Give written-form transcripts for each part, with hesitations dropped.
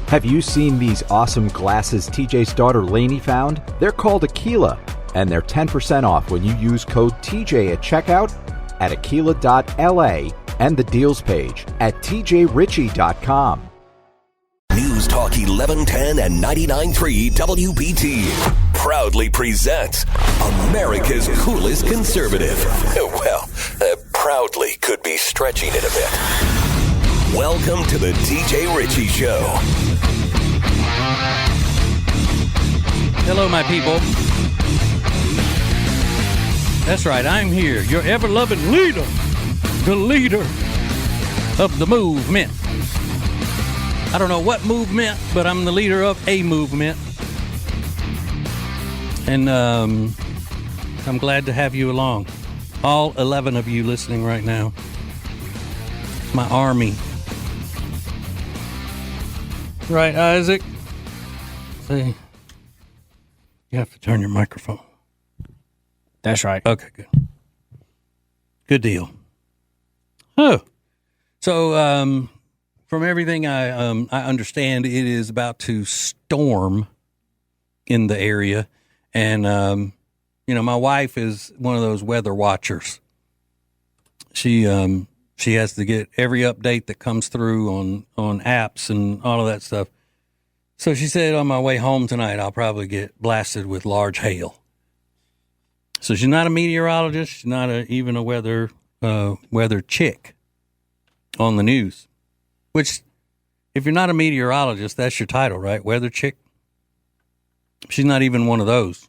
Have you seen these awesome glasses TJ's daughter Lainey found? They're called Aquila, and they're 10% off when you use code TJ at checkout at aquila.la and the deals page at tjritchie.com. News Talk 1110 and 99.3 WBT proudly presents America's coolest conservative. Well, proudly could be stretching it a bit. Welcome to the TJ Ritchie Show. Hello, my people. That's right, I'm here, your ever-loving leader, the leader of the movement. I don't know what movement, but I'm the leader of a movement. And I'm glad to have you along. All 11 of you listening right now. My army. Right, Isaac? See, you have to turn your microphone. That's right. Okay, good. Good deal. Oh, so from everything I understand, it is about to storm in the area, and my wife is one of those weather watchers. She has to get every update that comes through on apps and all of that stuff. So she said, on my way home tonight, I'll probably get blasted with large hail. So she's not a meteorologist. She's not even a weather chick on the news. Which, if you're not a meteorologist, that's your title, right? Weather chick. She's not even one of those.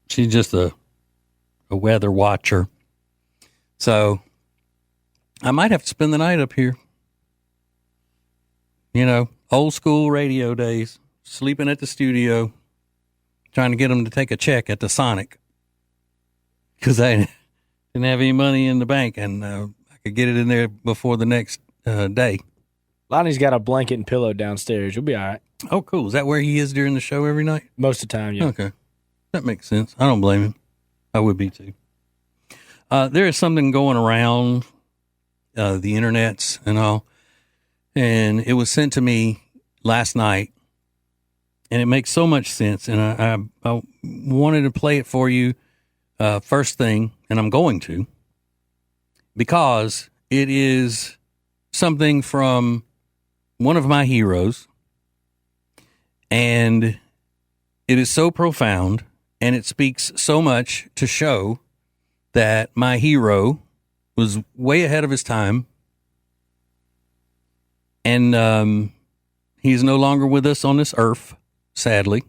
She's just a weather watcher. So I might have to spend the night up here. Old school radio days, sleeping at the studio, trying to get them to take a check at the Sonic because I didn't have any money in the bank, and I could get it in there before the next day. Lonnie's got a blanket and pillow downstairs. You'll be all right. Oh, cool. Is that where he is during the show every night? Most of the time, yeah. Okay. That makes sense. I don't blame him. I would be too. There is something going around the internets and all, and it was sent to me last night, and it makes so much sense, and I wanted to play it for you first thing, and I'm going to, because it is something from one of my heroes, and it is so profound, and it speaks so much to show that my hero was way ahead of his time, and he's no longer with us on this earth, sadly,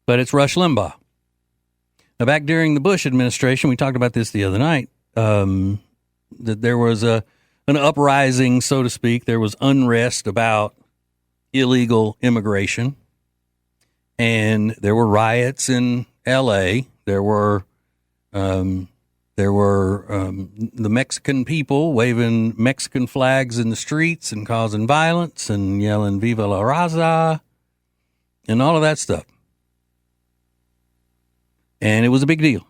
but it's Rush Limbaugh. Now, back during the Bush administration, we talked about this the other night, that there was an uprising, so to speak. There was unrest about illegal immigration, and there were riots in L.A. There were the Mexican people waving Mexican flags in the streets and causing violence and yelling "Viva la Raza" and all of that stuff. And it was a big deal.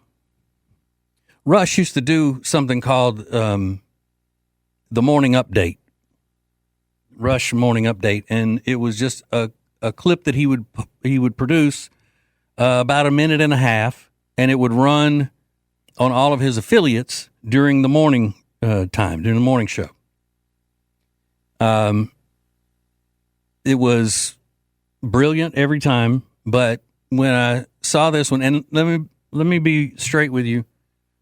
Rush used to do something called the Morning Update. Rush Morning Update. And it was just a clip that he would produce about a minute and a half, and it would run on all of his affiliates during the morning time, during the morning show. It was brilliant every time, but when I saw this one, and let me be straight with you,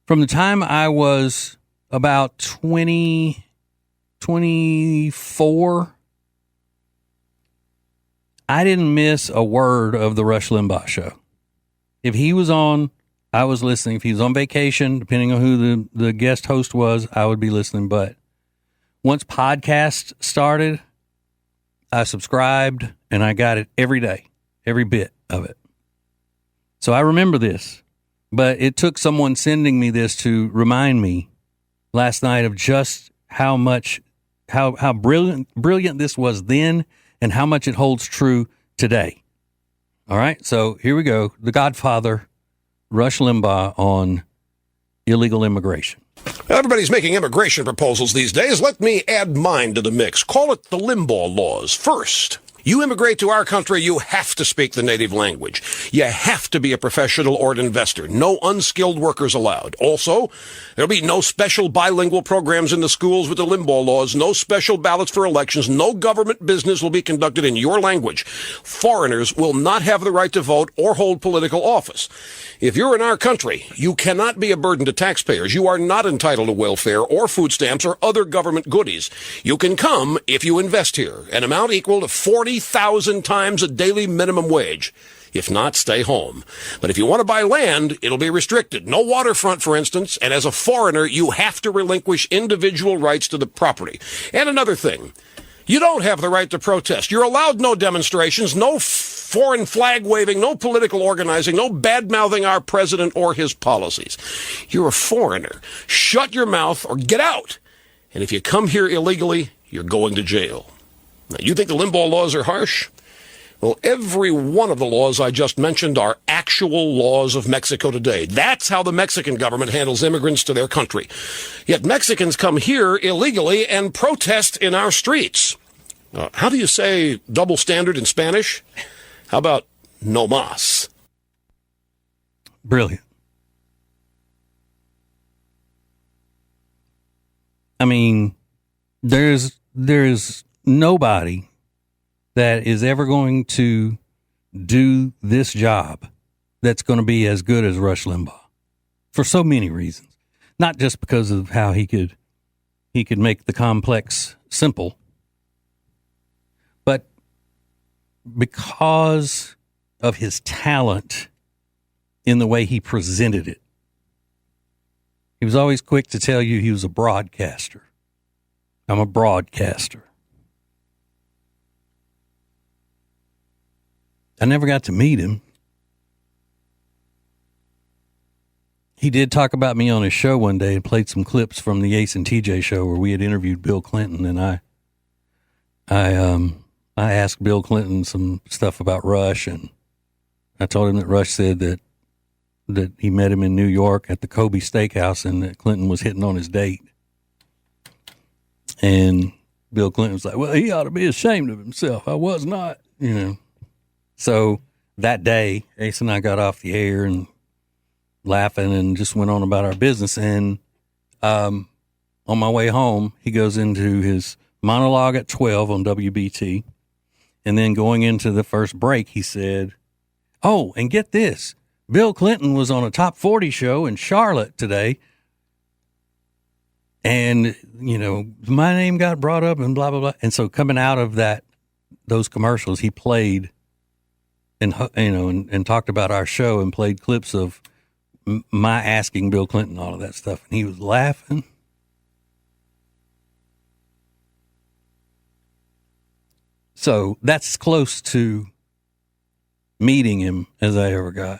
from the time I was about 24, I didn't miss a word of the Rush Limbaugh show. If he was on, I was listening. If he was on vacation, depending on who the guest host was, I would be listening. But once podcasts started, I subscribed, and I got it every day, every bit of it. So I remember this, but it took someone sending me this to remind me last night of just how brilliant this was then and how much it holds true today. All right, so here we go. The Godfather, Rush Limbaugh, on illegal immigration. Everybody's making immigration proposals these days. Let me add mine to the mix. Call it the Limbaugh laws. First, you immigrate to our country, you have to speak the native language. You have to be a professional or an investor. No unskilled workers allowed. Also, there'll be no special bilingual programs in the schools with the Limbaugh laws, no special ballots for elections, no government business will be conducted in your language. Foreigners will not have the right to vote or hold political office. If you're in our country, you cannot be a burden to taxpayers. You are not entitled to welfare or food stamps or other government goodies. You can come if you invest here, an amount equal to 40,000 times a daily minimum wage. If not, stay home. But if you want to buy land, it'll be restricted. No waterfront, for instance, and as a foreigner, you have to relinquish individual rights to the property. And another thing, you don't have the right to protest. You're allowed no demonstrations, no foreign flag waving, no political organizing, no bad-mouthing our president or his policies. You're a foreigner. Shut your mouth or get out. And if you come here illegally, you're going to jail. Now, you think the Limbaugh laws are harsh? Well, every one of the laws I just mentioned are actual laws of Mexico today. That's how the Mexican government handles immigrants to their country. Yet Mexicans come here illegally and protest in our streets. How do you say double standard in Spanish? How about no mas? Brilliant. I mean, there's nobody that is ever going to do this job that's going to be as good as Rush Limbaugh for so many reasons. Not just because of how he could make the complex simple, but because of his talent in the way he presented it. He was always quick to tell you he was a broadcaster. I'm a broadcaster. I never got to meet him. He did talk about me on his show one day and played some clips from the Ace and TJ show where we had interviewed Bill Clinton, and I asked Bill Clinton some stuff about Rush, and I told him that Rush said that he met him in New York at the Kobe Steakhouse and that Clinton was hitting on his date. And Bill Clinton was like, well, he ought to be ashamed of himself. I was not, you know. So that day, Ace and I got off the air and laughing and just went on about our business. And on my way home, he goes into his monologue at 12 on WBT. And then going into the first break, he said, oh, and get this. Bill Clinton was on a top 40 show in Charlotte today. And, you know, my name got brought up and blah, blah, blah. And so coming out of those commercials, he played and, you know, and talked about our show and played clips of my asking Bill Clinton all of that stuff. And he was laughing. So that's close to meeting him as I ever got.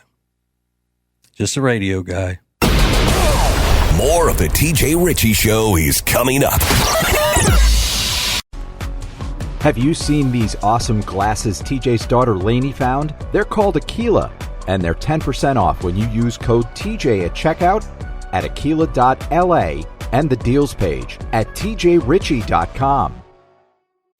Just a radio guy. More of the TJ Ritchie Show is coming up. Have you seen these awesome glasses TJ's daughter Lainey found? They're called Aquila, and they're 10% off when you use code TJ at checkout at aquila.la and the deals page at tjritchie.com.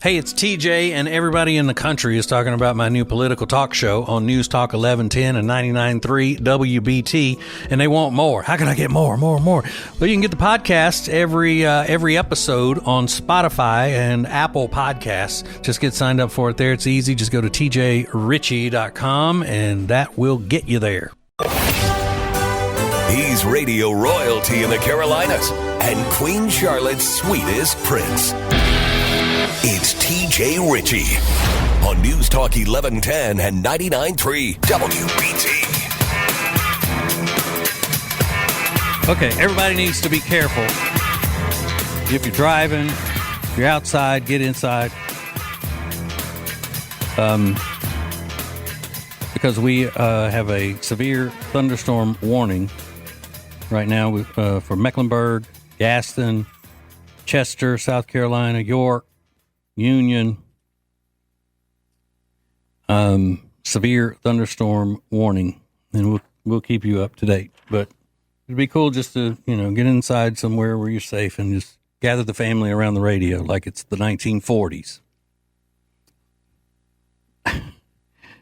Hey, it's TJ, and everybody in the country is talking about my new political talk show on News Talk 1110 and 99.3 WBT, and they want more. How can I get more? Well, you can get the podcast every episode on Spotify and Apple Podcasts. Just get signed up for it there. It's easy. Just go to tjritchie.com, and that will get you there. He's radio royalty in the Carolinas and Queen Charlotte's sweetest prince. It's TJ Ritchie on News Talk 1110 and 99.3 WBT. Okay, everybody needs to be careful. If you're driving, if you're outside, get inside. Because we have a severe thunderstorm warning right now for Mecklenburg, Gaston, Chester, South Carolina, York, Union, severe thunderstorm warning, and we'll keep you up to date. But It'd be cool just to, get inside somewhere where you're safe and just gather the family around the radio like it's the 1940s.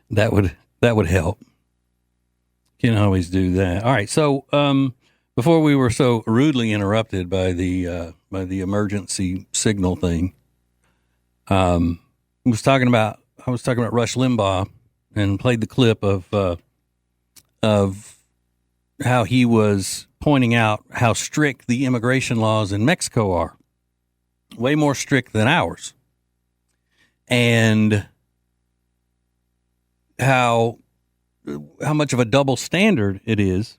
That would help. Can always do that. All right. So, before we were so rudely interrupted by the emergency signal thing, I was talking about Rush Limbaugh and played the clip of how he was pointing out how strict the immigration laws in Mexico are, way more strict than ours, and how much of a double standard it is.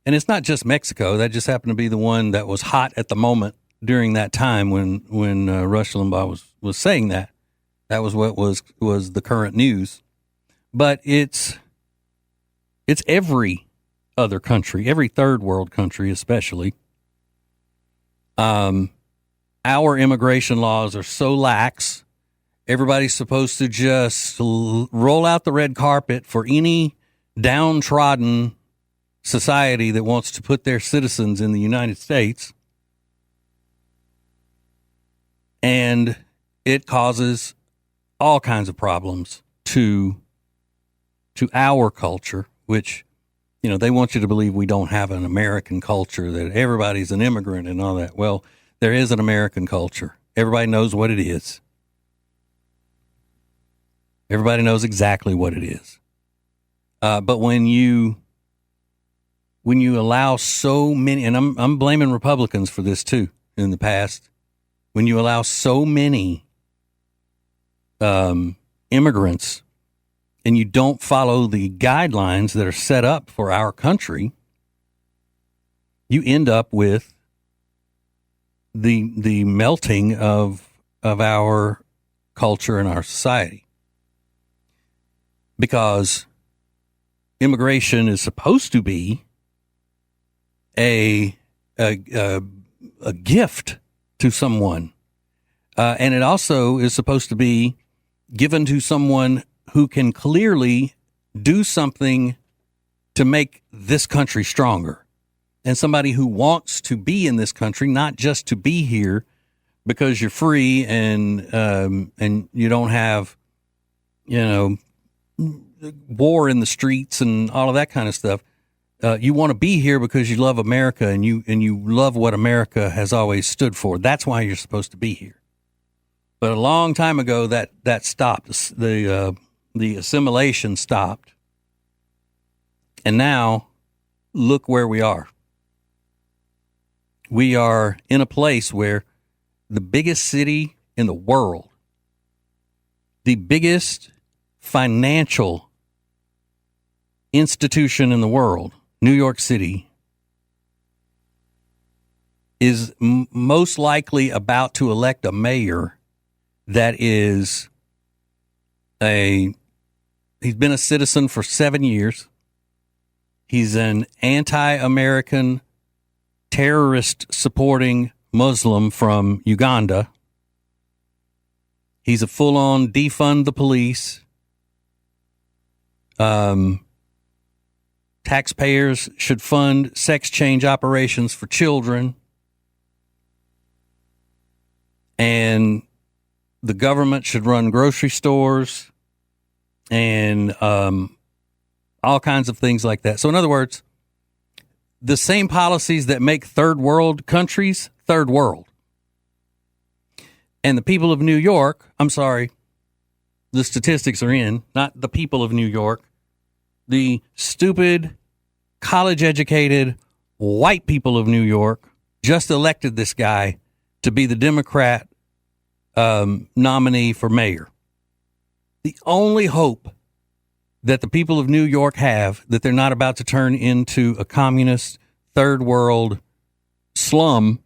And it's not just Mexico. That just happened to be the one that was hot at the moment during that time when Rush Limbaugh was saying that. That was what was the current news. But it's every other country, every third world country especially. Our immigration laws are so lax. Everybody's supposed to just roll out the red carpet for any downtrodden society that wants to put their citizens in the United States. And it causes all kinds of problems to our culture, which, they want you to believe we don't have an American culture, that everybody's an immigrant and all that. Well, there is an American culture. Everybody knows what it is. Everybody knows exactly what it is. But when you allow so many, and I'm blaming Republicans for this too in the past, when you allow so many immigrants and you don't follow the guidelines that are set up for our country, you end up with the melting of our culture and our society. Because immigration is supposed to be a gift to someone. And it also is supposed to be given to someone who can clearly do something to make this country stronger. And somebody who wants to be in this country, not just to be here because you're free and you don't have, war in the streets and all of that kind of stuff. You want to be here because you love America and you love what America has always stood for. That's why you're supposed to be here. But a long time ago, that stopped. The assimilation stopped. And now, look where we are. We are in a place where the biggest city in the world, the biggest financial institution in the world, New York City, is most likely about to elect a mayor that is he's been a citizen for 7 years. He's an anti-American terrorist supporting Muslim from Uganda. He's a full-on defund the police. Taxpayers should fund sex change operations for children. And the government should run grocery stores and all kinds of things like that. So in other words, the same policies that make third world countries third world. And the people of New York, I'm sorry, the statistics are in, not the people of New York, the stupid, college-educated, white people of New York just elected this guy to be the Democrat nominee for mayor. The only hope that the people of New York have that they're not about to turn into a communist third world slum,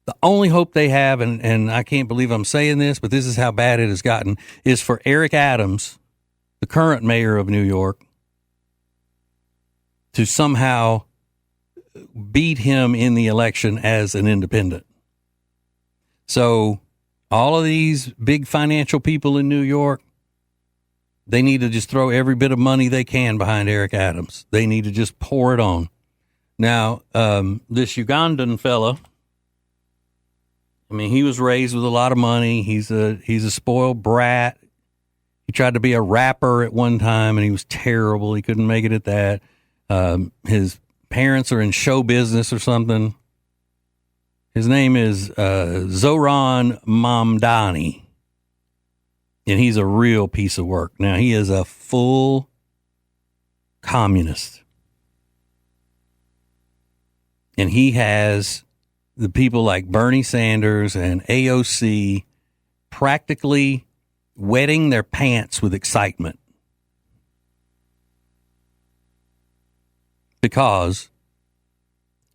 the only hope they have, and I can't believe I'm saying this, but this is how bad it has gotten, is for Eric Adams, the current mayor of New York, to somehow beat him in the election as an independent. So all of these big financial people in New York, They need to just throw every bit of money they can behind Eric Adams. They need to just pour it on. Now, this Ugandan fella, I mean, he was raised with a lot of money. He's a spoiled brat. He tried to be a rapper at one time, and he was terrible. He couldn't make it at that. His parents are in show business or something. His name is Zoran Mamdani, and he's a real piece of work. Now, he is a full communist, and he has the people like Bernie Sanders and AOC practically wetting their pants with excitement because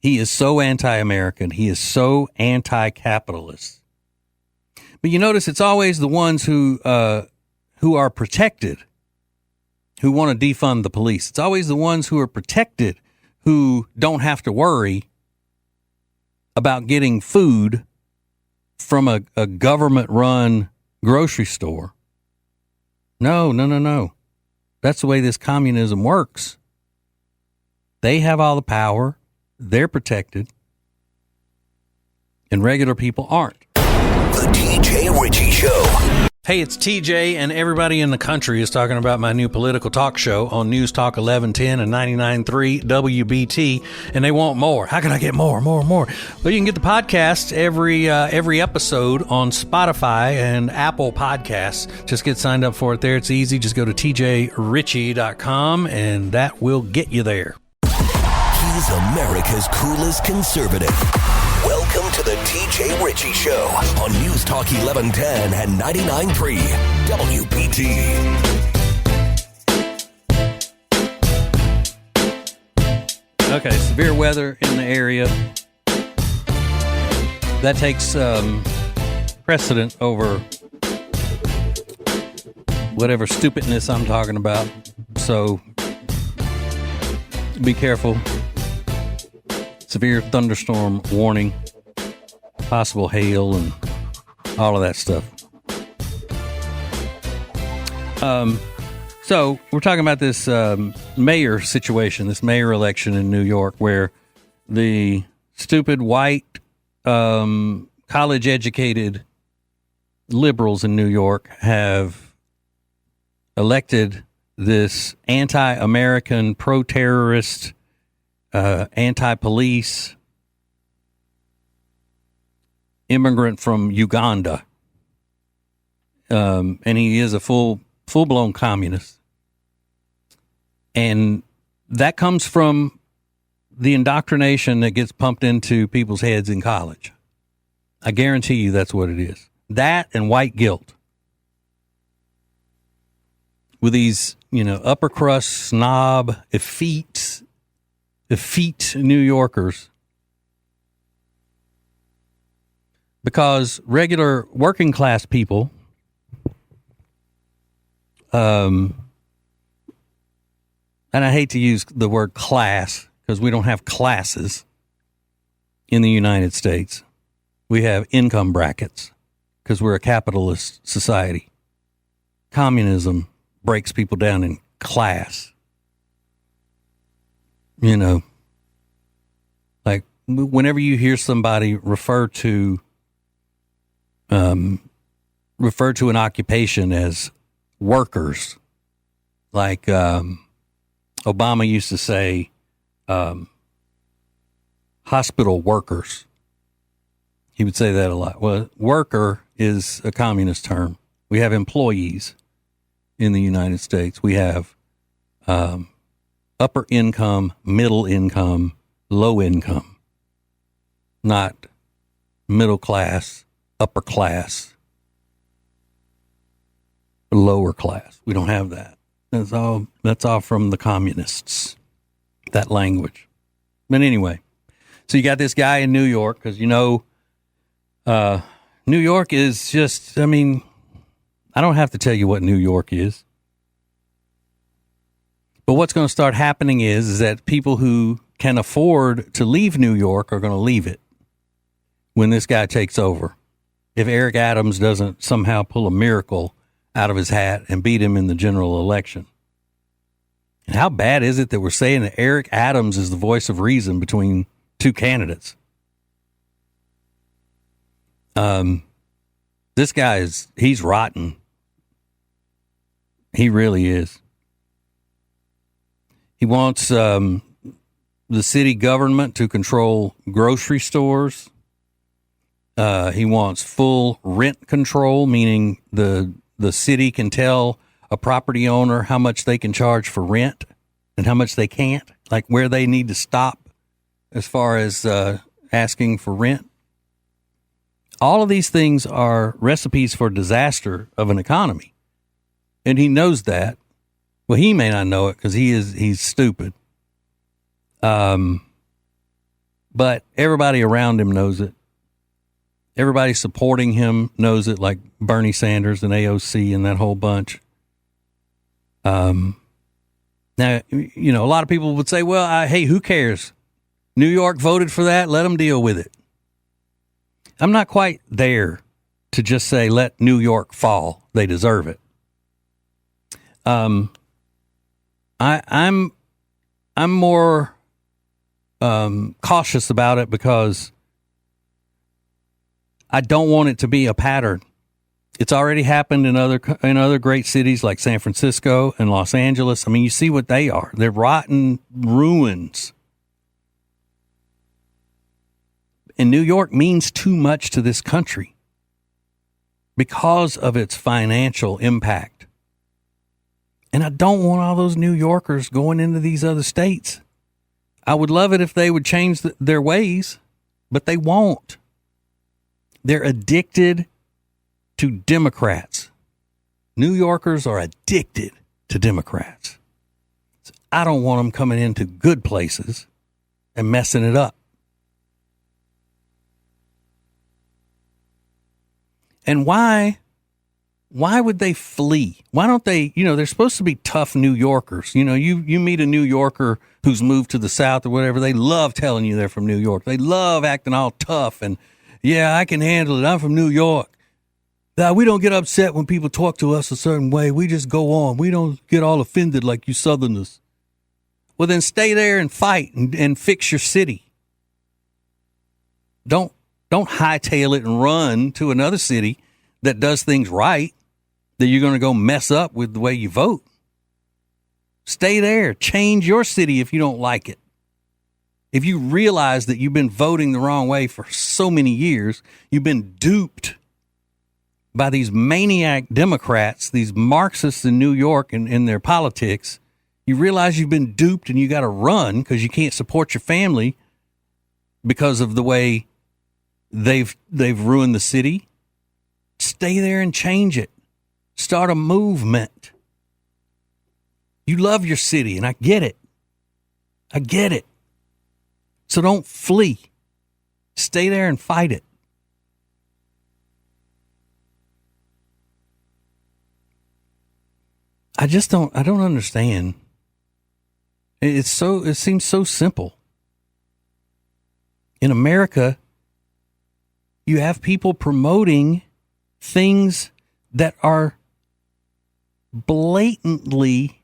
he is so anti-American. He is so anti-capitalist. But you notice it's always the ones who are protected who want to defund the police. It's always the ones who are protected who don't have to worry about getting food from a government-run grocery store. No. That's the way this communism works. They have all the power. They're protected. And regular people aren't. The TJ Ritchie Show. Hey, it's TJ, and everybody in the country is talking about my new political talk show on News Talk 1110 and 99.3 WBT, and they want more. How can I get more? Well, you can get the podcast every episode on Spotify and Apple Podcasts. Just get signed up for it there. It's easy. Just go to tjritchie.com, and that will get you there. He's America's coolest conservative. Welcome to the TJ Ritchie Show on News Talk 1110 and 99.3 WBT. Okay, severe weather in the area. That takes precedent over whatever stupidness I'm talking about. So be careful. Severe thunderstorm warning, possible hail, and all of that stuff. So we're talking about this mayor situation, this mayor election in New York, where the stupid white college-educated liberals in New York have elected this anti-American, pro-terrorist, anti-police immigrant from Uganda. And he is a full-blown communist. And that comes from the indoctrination that gets pumped into people's heads in college. I guarantee you that's what it is. That and white guilt. With these, upper crust, snob, effete New Yorkers, because regular working class people, and I hate to use the word class because we don't have classes in the United States. We have income brackets because we're a capitalist society. Communism breaks people down in class. Like whenever you hear somebody refer to an occupation as workers, like Obama used to say, hospital workers. He would say that a lot. Well, worker is a communist term. We have employees in the United States. We have upper income, middle income, low income, not middle class, upper class, lower class. We don't have that. That's all from the communists, that language. But anyway, so you got this guy in New York, because New York is just, I don't have to tell you what New York is. But what's going to start happening is that people who can afford to leave New York are going to leave it when this guy takes over. If Eric Adams doesn't somehow pull a miracle out of his hat and beat him in the general election. And how bad is it that we're saying that Eric Adams is the voice of reason between two candidates? This guy he's rotten. He really is. He wants the city government to control grocery stores. He wants full rent control, meaning the city can tell a property owner how much they can charge for rent and how much they can't, like where they need to stop as far as asking for rent. All of these things are recipes for disaster of an economy. And he knows that. Well, he may not know it because he's stupid. But everybody around him knows it. Everybody supporting him knows it, like Bernie Sanders and AOC and that whole bunch. Now, a lot of people would say, well, hey, who cares? New York voted for that. Let them deal with it. I'm not quite there to just say, let New York fall. They deserve it. I'm more cautious about it because I don't want it to be a pattern. It's already happened in other great cities like San Francisco and Los Angeles. I mean, you see what they are. They're rotten ruins. And New York means too much to this country because of its financial impact. And I don't want all those New Yorkers going into these other states. I would love it if they would change their ways, but they won't. They're addicted to Democrats. New Yorkers are addicted to Democrats. So I don't want them coming into good places and messing it up. And why would they flee? Why don't they, they're supposed to be tough New Yorkers. You meet a New Yorker who's moved to the South or whatever, they love telling you they're from New York. They love acting all tough and, yeah, I can handle it. I'm from New York. We don't get upset when people talk to us a certain way. We just go on. We don't get all offended like you Southerners. Well, then stay there and fight and fix your city. Don't hightail it and run to another city that does things right that you're going to go mess up with the way you vote. Stay there. Change your city if you don't like it. If you realize that you've been voting the wrong way for so many years, you've been duped by these maniac Democrats, these Marxists in New York and in their politics, you realize you've been duped and you got to run because you can't support your family because of the way they've ruined the city. Stay there and change it. Start a movement. You love your city, and I get it. I get it. So don't flee. Stay there and fight it. I don't understand. It seems so simple. In America, you have people promoting things that are blatantly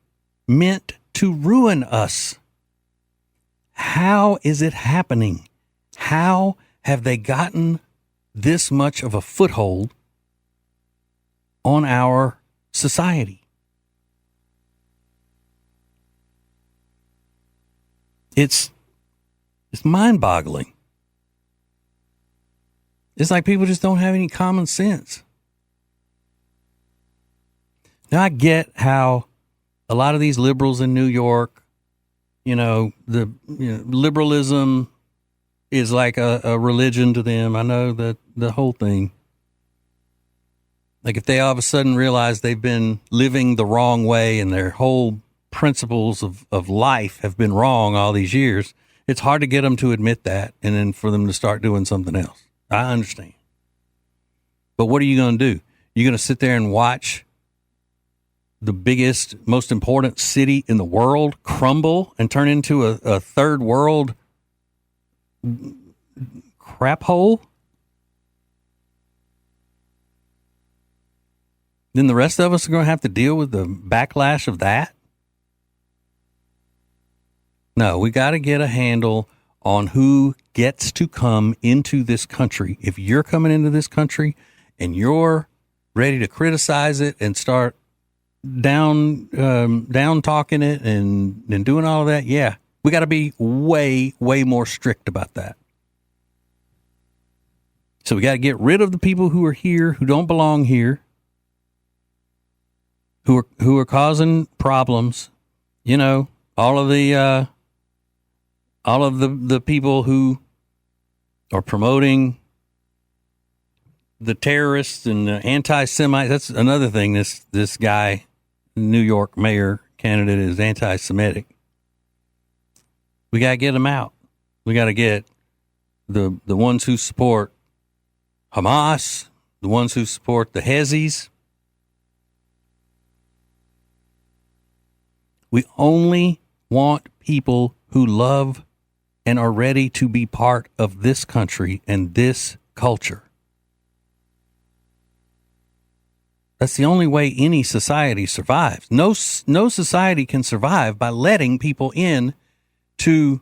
meant to ruin us. How is it happening? How have they gotten this much of a foothold on our society? It's mind-boggling. It's like people just don't have any common sense. Now, I get how a lot of these liberals in New York, liberalism is like a religion to them. I know that the whole thing. Like if they all of a sudden realize they've been living the wrong way and their whole principles of life have been wrong all these years, it's hard to get them to admit that and then for them to start doing something else. I understand. But what are you going to do? You're going to sit there and watch the biggest, most important city in the world crumble and turn into a third world crap hole? then the rest of us are going to have to deal with the backlash of that. No, we got to get a handle on who gets to come into this country. If you're coming into this country and you're ready to criticize it and start down talking it and doing all of that, yeah, we got to be way more strict about that. So we got to get rid of the people who are here, who don't belong here, who are causing problems. You know, all of the people who are promoting the terrorists and the anti-Semites. That's another thing. This guy, New York mayor candidate, is anti-Semitic. We got to get them out. We got to get the ones who support Hamas, the ones who support the Hezis. We only want people who love and are ready to be part of this country and this culture. That's the only way any society survives. No society can survive by letting people in to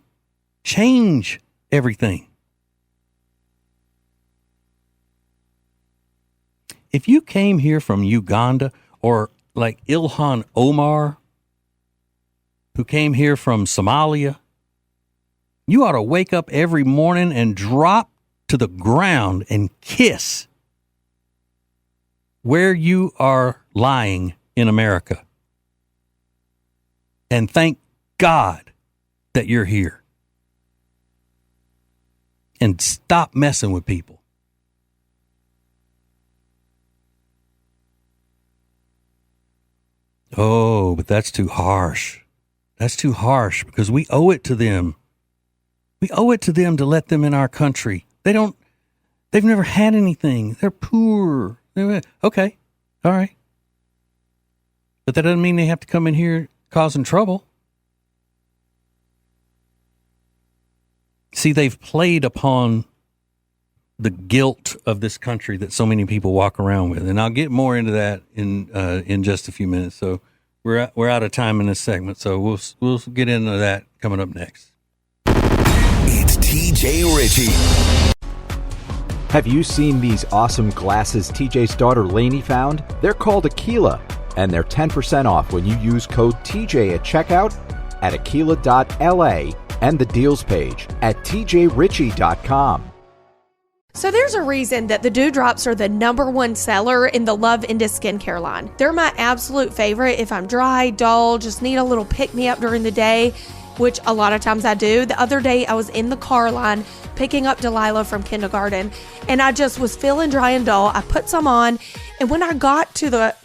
change everything. If you came here from Uganda, or like Ilhan Omar, who came here from Somalia, you ought to wake up every morning and drop to the ground and kiss where you are lying in America. And thank God that you're here. And stop messing with people. Oh, but that's too harsh. That's too harsh because we owe it to them. We owe it to them to let them in our country. They've never had anything. They're poor. Okay. All right. But that doesn't mean they have to come in here causing trouble. See, they've played upon the guilt of this country that so many people walk around with. And I'll get more into that in just a few minutes. So we're out of time in this segment. So we'll get into that coming up next. It's TJ Ritchie. Have you seen these awesome glasses TJ's daughter Lainey found? They're called Aquila, and they're 10% off when you use code TJ at checkout at aquila.la and the deals page at tjritchie.com. So there's a reason that the Dewdrops are the #1 seller in the Love Into skincare line. They're my absolute favorite if I'm dry, dull, just need a little pick-me-up during the day, which a lot of times I do. The other day I was in the car line picking up Delilah from kindergarten, and I just was feeling dry and dull. I put some on, and when I got to the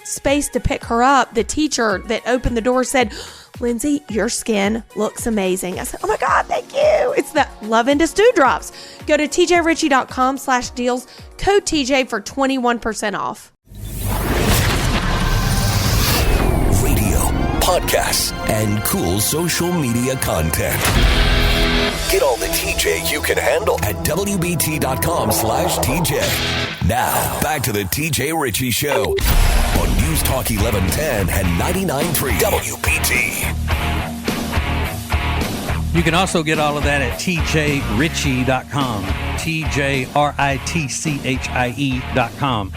space to pick her up, the teacher that opened the door said, "Lindsay, your skin looks amazing." I said, "Oh my God, thank you." It's the Love Into Dewdrops. Go to tjritchie.com/deals, code TJ for 21% off. Radio, podcasts, and cool social media content. Get all the TJ you can handle at WBT.com/TJ. Now, back to the TJ Ritchie Show on News Talk 1110 and 99.3 WBT. You can also get all of that at tjritchie.com, TJRITCHIE.com.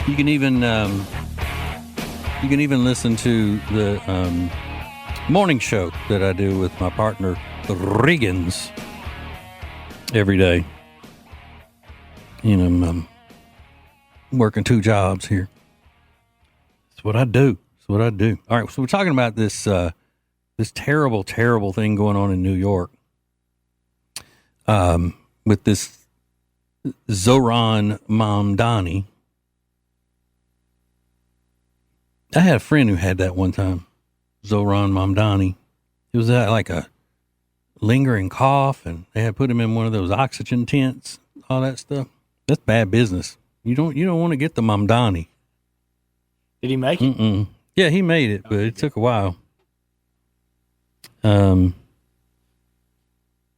You can even listen to the morning show that I do with my partner Riggins every day. You know, I'm working 2 jobs here. That's what I do. All right, so we're talking about this this terrible thing going on in New York with this Zohran Mamdani. I had a friend who had that one time, Zohran Mamdani. It was like a lingering cough, and they had put him in one of those oxygen tents, all that stuff. That's bad business. You don't want to get the Mamdani. Did he make it? Mm-mm. Yeah, he made it, but it took a while.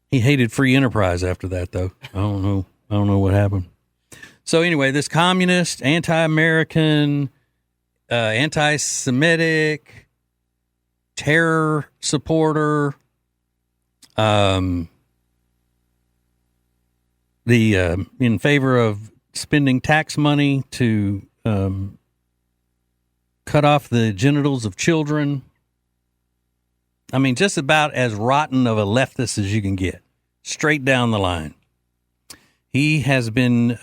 He hated free enterprise after that, though. I don't know what happened. So anyway, this communist, anti-American, anti-Semitic, terror supporter, in favor of spending tax money to cut off the genitals of children. I mean, just about as rotten of a leftist as you can get, straight down the line. He has been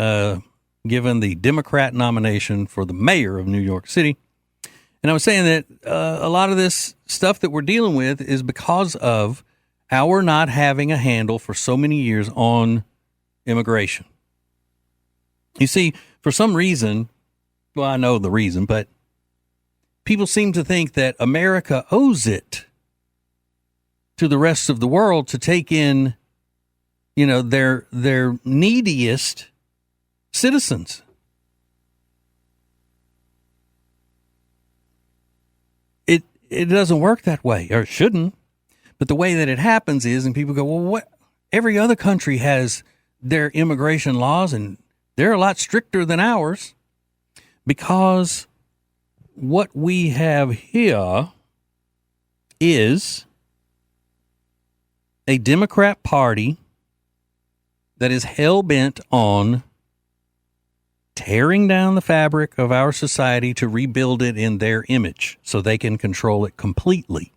given the Democrat nomination for the mayor of New York City. And I was saying that a lot of this stuff that we're dealing with is because of our not having a handle for so many years on immigration. You see, for some reason, well, I know the reason, but people seem to think that America owes it to the rest of the world to take in, their neediest citizens. It doesn't work that way, or it shouldn't. But the way that it happens is, and people go, well, what? Every other country has their immigration laws, and they're a lot stricter than ours, because what we have here is a Democrat Party that is hell-bent on tearing down the fabric of our society to rebuild it in their image so they can control it completely.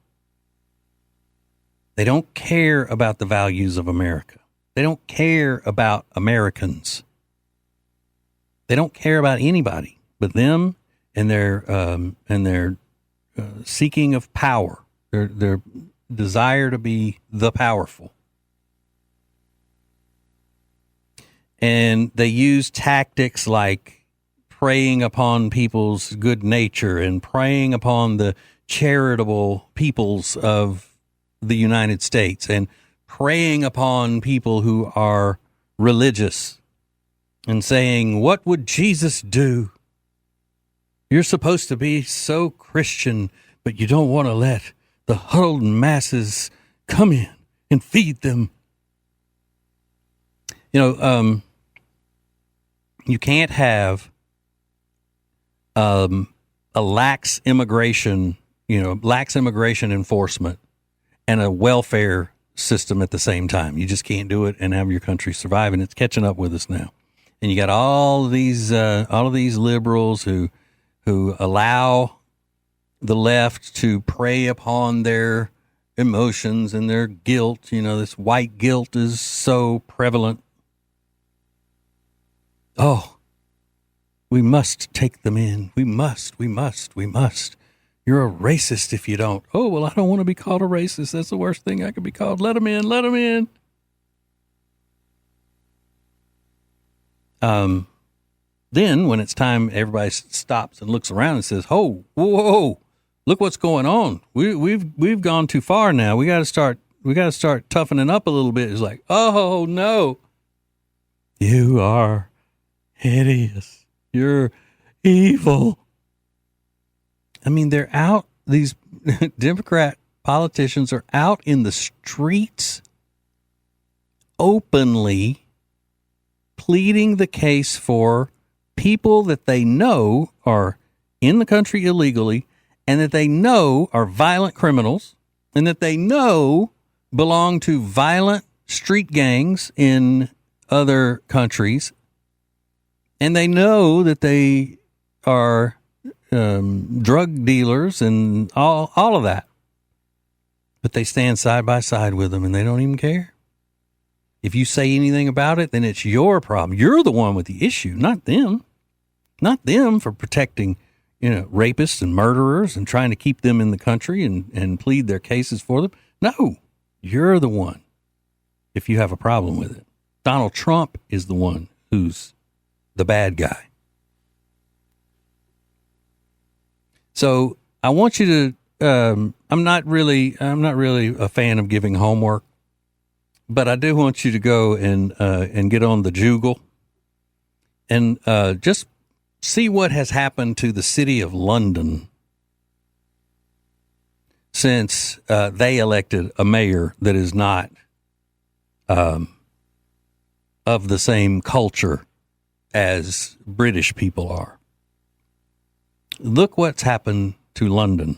They don't care about the values of America. They don't care about Americans. They don't care about anybody but them and their seeking of power, their desire to be the powerful. And they use tactics like preying upon people's good nature and preying upon the charitable peoples of the United States and preying upon people who are religious and saying, what would Jesus do? You're supposed to be so Christian, but you don't want to let the huddled masses come in and feed them. You can't have a lax immigration enforcement and a welfare system at the same time. You just can't do it and have your country survive, and it's catching up with us now. And you got all of these liberals who allow the left to prey upon their emotions and their guilt. This white guilt is so prevalent. Oh, we must take them in. We must. You're a racist if you don't. Oh, well, I don't want to be called a racist. That's the worst thing I could be called. Let them in. Then when it's time, everybody stops and looks around and says, "Oh, whoa, look what's going on. We've gone too far now. We got to start toughening up a little bit." It's like, "Oh no, you are hideous. You're evil." I mean, they're out. These Democrat politicians are out in the streets openly pleading the case for people that they know are in the country illegally and that they know are violent criminals and that they know belong to violent street gangs in other countries. And they know that they are drug dealers and all of that. But they stand side by side with them and they don't even care. If you say anything about it, then it's your problem. You're the one with the issue, not them. Not them for protecting, rapists and murderers and trying to keep them in the country and plead their cases for them. No, you're the one if you have a problem with it. Donald Trump is the one who's the bad guy. So I want you to, I'm not really a fan of giving homework, but I do want you to go and get on the Joogle and just see what has happened to the city of London since they elected a mayor that is not of the same culture as British people are. Look what's happened to London.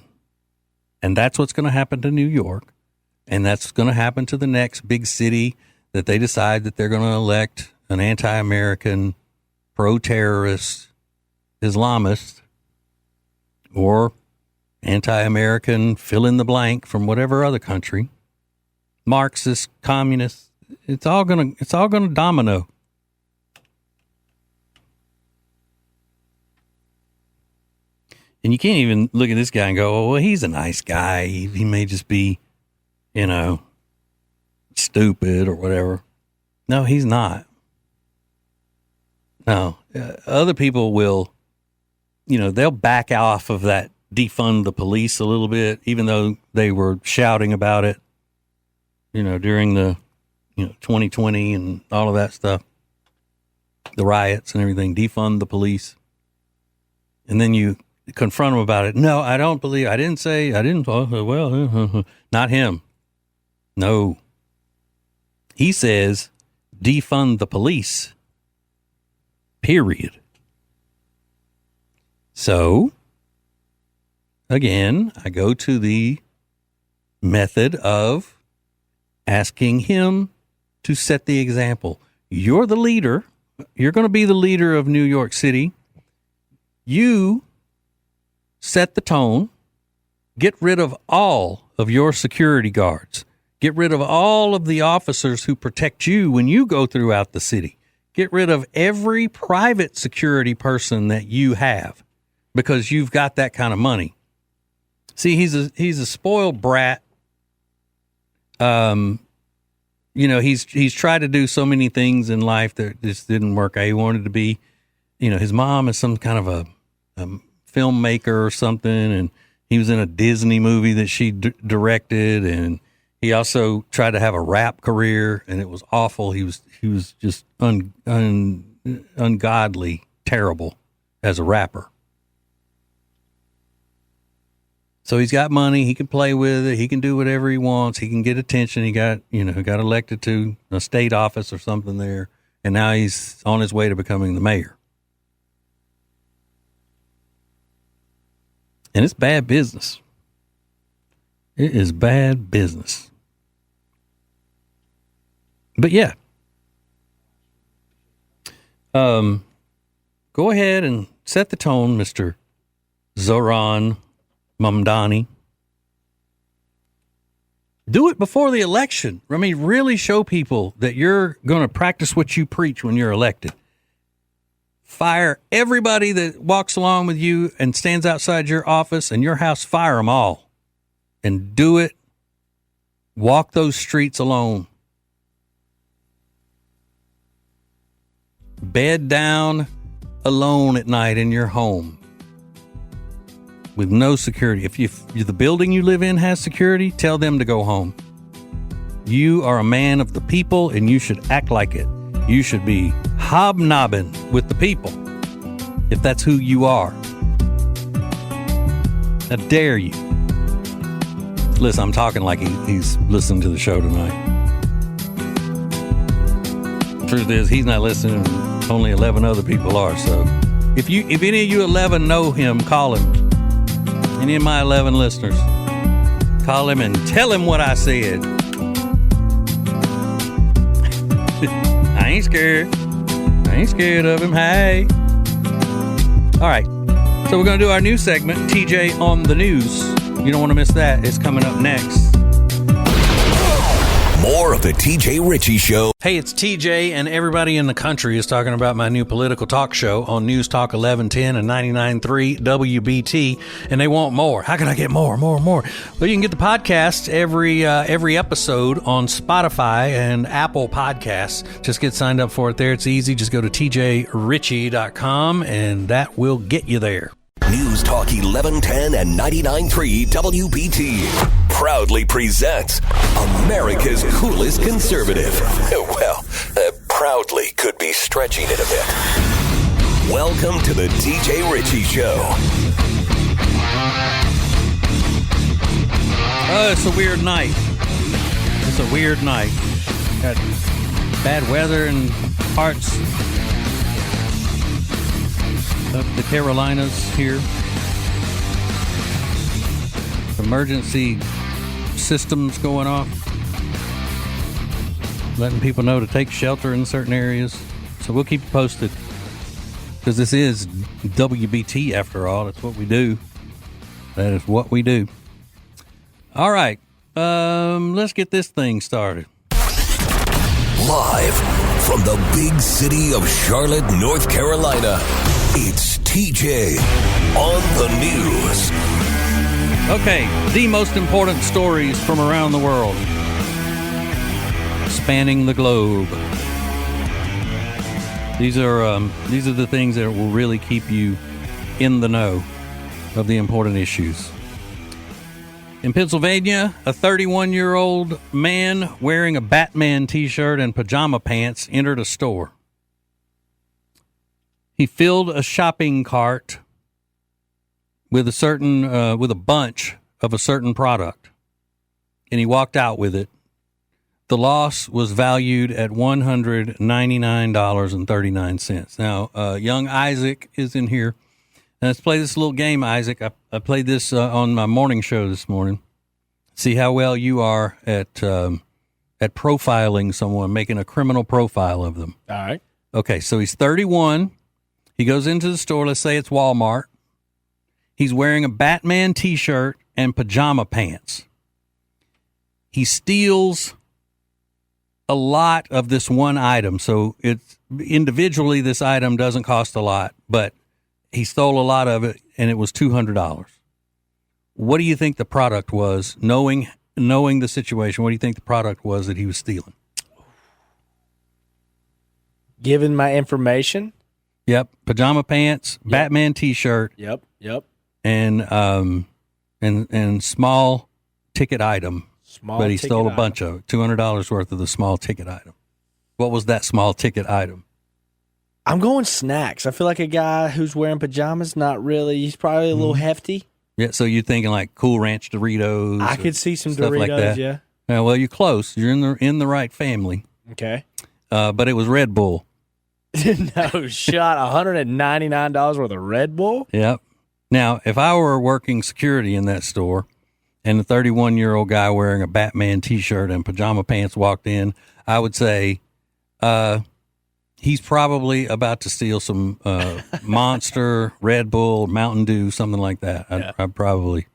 And that's what's going to happen to New York. And that's going to happen to the next big city that they decide that they're going to elect an anti-American, pro-terrorist Islamist or anti-American fill in the blank from whatever other country, Marxist, communist. It's all gonna domino. And you can't even look at this guy and go, oh, well, he's a nice guy. He may just be, stupid or whatever. No, he's not. No, other people will, they'll back off of that, defund the police a little bit, even though they were shouting about it, during the, 2020 and all of that stuff, the riots and everything, defund the police. And then you confront them about it. No, I don't believe, I didn't, not him. No. He says defund the police, period. So, again, I go to the method of asking him to set the example. You're the leader. You're going to be the leader of New York City. You set the tone. Get rid of all of your security guards. Get rid of all of the officers who protect you when you go throughout the city. Get rid of every private security person that you have because you've got that kind of money. See, he's a spoiled brat. He's tried to do so many things in life that just didn't work out. He wanted to be, his mom is some kind of a filmmaker or something, and he was in a Disney movie that she directed, and he also tried to have a rap career, and it was awful. He was just ungodly, terrible as a rapper. So he's got money. He can play with it. He can do whatever he wants. He can get attention. He got elected to a state office or something there. And now he's on his way to becoming the mayor. And it's bad business. It is bad business. But yeah. Go ahead and set the tone, Mr. Zoran Mamdani. Do it before the election. I mean, really show people that you're going to practice what you preach when you're elected. Fire everybody that walks along with you and stands outside your office and your house. Fire them all. And do it. Walk those streets alone. Bed down alone at night in your home. With no security. If the building you live in has security, tell them to go home. You are a man of the people, and you should act like it. You should be hobnobbing with the people, if that's who you are. I dare you. Listen, I'm talking like he's listening to the show tonight. Truth is, he's not listening. Only 11 other people are. So, if any of you 11 know him, call him. Any of my 11 listeners, call him and tell him what I said. I ain't scared. I ain't scared of him. Hey. All right. So we're going to do our new segment, TJ on the News. You don't want to miss that. It's coming up next. More of the TJ Ritchie Show. Hey, it's TJ, and everybody in the country is talking about my new political talk show on News Talk 1110 and 99.3 WBT, and they want more. How can I get more? Well, you can get the podcast every episode on Spotify and Apple Podcasts. Just get signed up for it there. It's easy. Just go to tjritchie.com, and that will get you there. News Talk 1110 and 99.3 WBT proudly presents America's coolest conservative. Well, proudly could be stretching it a bit. Welcome to the TJ Ritchie Show. It's a weird night. Got bad weather in parts of the Carolinas here. emergency systems going off, letting people know to take shelter in certain areas. So we'll keep you posted, because this is WBT after all. That's what we do. That is what we do. All right. Let's get this thing started. Live from the big city of Charlotte, North Carolina, it's TJ on the news. Okay, the most important stories from around the world, spanning the globe. These are the things that will really keep you in the know of the important issues. In Pennsylvania, a 31-year-old man wearing a Batman t-shirt and pajama pants entered a store. He filled a shopping cart with a bunch of a certain product, and he walked out with it. The loss was valued at $199.39. Now, young Isaac is in here. Now, let's play this little game, Isaac. I played this on my morning show this morning. See how well you are at profiling someone, making a criminal profile of them. All right. Okay, so he's 31. He goes into the store. Let's say it's Walmart. He's wearing a Batman t-shirt and pajama pants. He steals a lot of this one item. So it's individually, this item doesn't cost a lot, but he stole a lot of it, and it was $200. What do you think the product was, knowing the situation? What do you think the product was that he was stealing? Given my information. Yep, pajama pants, yep. Batman T-shirt. Yep. And small ticket item. But he stole a bunch of it. $200 worth of the small ticket item. What was that small ticket item? I'm going snacks. I feel like a guy who's wearing pajamas, not really. He's probably a little hefty. Yeah, so you're thinking like Cool Ranch Doritos. I could see some stuff Doritos, like that. yeah. Well, you're close. You're in the right family. Okay. But it was Red Bull. No shot. $199 worth of Red Bull? Yep. Now, if I were working security in that store and a 31-year-old guy wearing a Batman T-shirt and pajama pants walked in, I would say, he's probably about to steal some Monster, Red Bull, Mountain Dew, something like that. I'd probably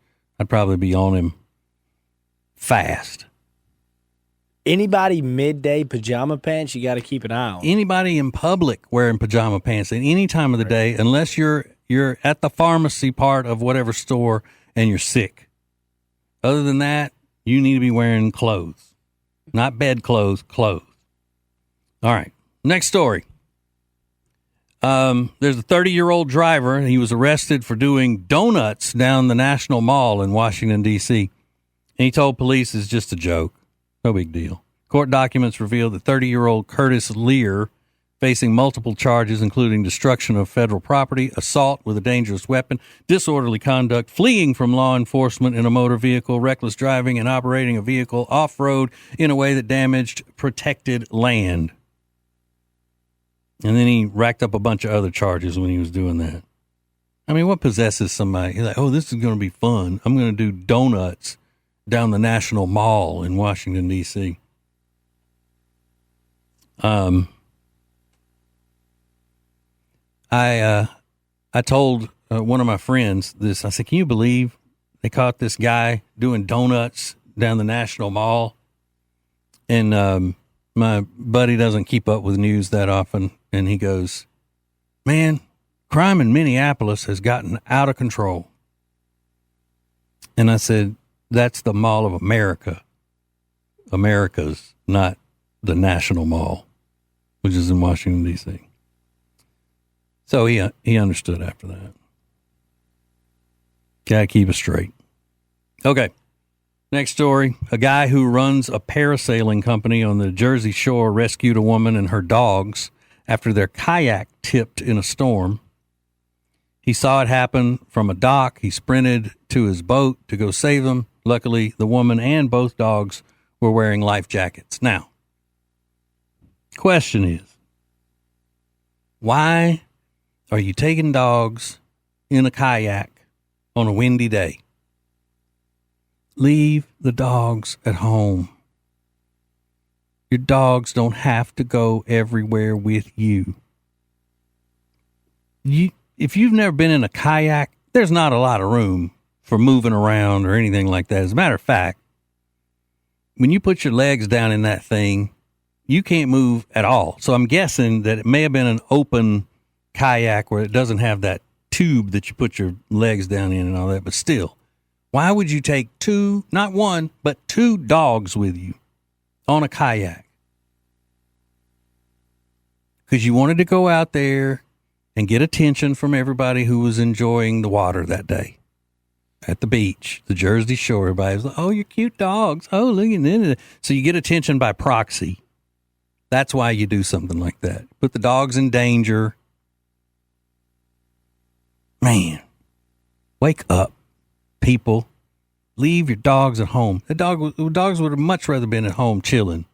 be on him fast. Anybody midday pajama pants, you got to keep an eye on. Anybody in public wearing pajama pants at any time of the day, unless you're at the pharmacy part of whatever store and you're sick. Other than that, you need to be wearing clothes, not bedclothes, clothes. All right. Next story. There's a 30-year-old driver. He was arrested for doing donuts down the National Mall in Washington, D.C. And he told police it's just a joke. No big deal. Court documents reveal that 30-year-old Curtis Lear, facing multiple charges, including destruction of federal property, assault with a dangerous weapon, disorderly conduct, fleeing from law enforcement in a motor vehicle, reckless driving, and operating a vehicle off-road in a way that damaged protected land. And then he racked up a bunch of other charges when he was doing that. I mean, what possesses somebody? He's like, oh, this is going to be fun. I'm going to do donuts down the National Mall in Washington, D.C. I told one of my friends this. I said, can you believe they caught this guy doing donuts down the National Mall? And my buddy doesn't keep up with news that often. And he goes, man, crime in Minneapolis has gotten out of control. And I said, that's the Mall of America. America's, not the National Mall, which is in Washington, D.C. So he understood after that. Gotta keep it straight. Okay. Next story. A guy who runs a parasailing company on the Jersey Shore rescued a woman and her dogs after their kayak tipped in a storm. He saw it happen from a dock. He sprinted to his boat to go save them. Luckily, the woman and both dogs were wearing life jackets. Now, question is, why are you taking dogs in a kayak on a windy day? leave the dogs at home. Your dogs don't have to go everywhere with you. If you've never been in a kayak, there's not a lot of room for moving around or anything like that. As a matter of fact, when you put your legs down in that thing, you can't move at all. So I'm guessing that it may have been an open kayak where it doesn't have that tube that you put your legs down in and all that. But still, why would you take two, not one, but two dogs with you on a kayak? Because you wanted to go out there and get attention from everybody who was enjoying the water that day at the beach, the Jersey Shore. Everybody was like, oh, you're cute dogs. Oh, look at that. So you get attention by proxy. That's why you do something like that. Put the dogs in danger. Man, wake up, people. Leave your dogs at home. The dogs would have much rather been at home chilling.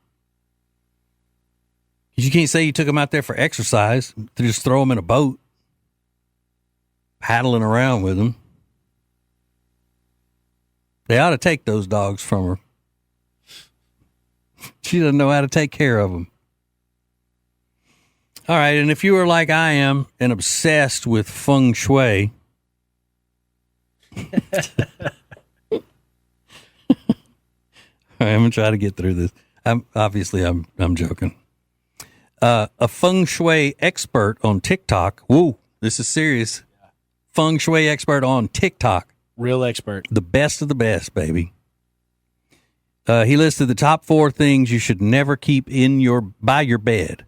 You can't say you took them out there for exercise. To just throw them in a boat, paddling around with them. They ought to take those dogs from her. She doesn't know how to take care of them. All right, and if you are like I am and obsessed with feng shui, I'm gonna try to get through this. I'm joking. A feng shui expert on TikTok. Whoa, this is serious. Feng shui expert on TikTok. Real expert. The best of the best, baby. He listed the top 4 things you should never keep by your bed.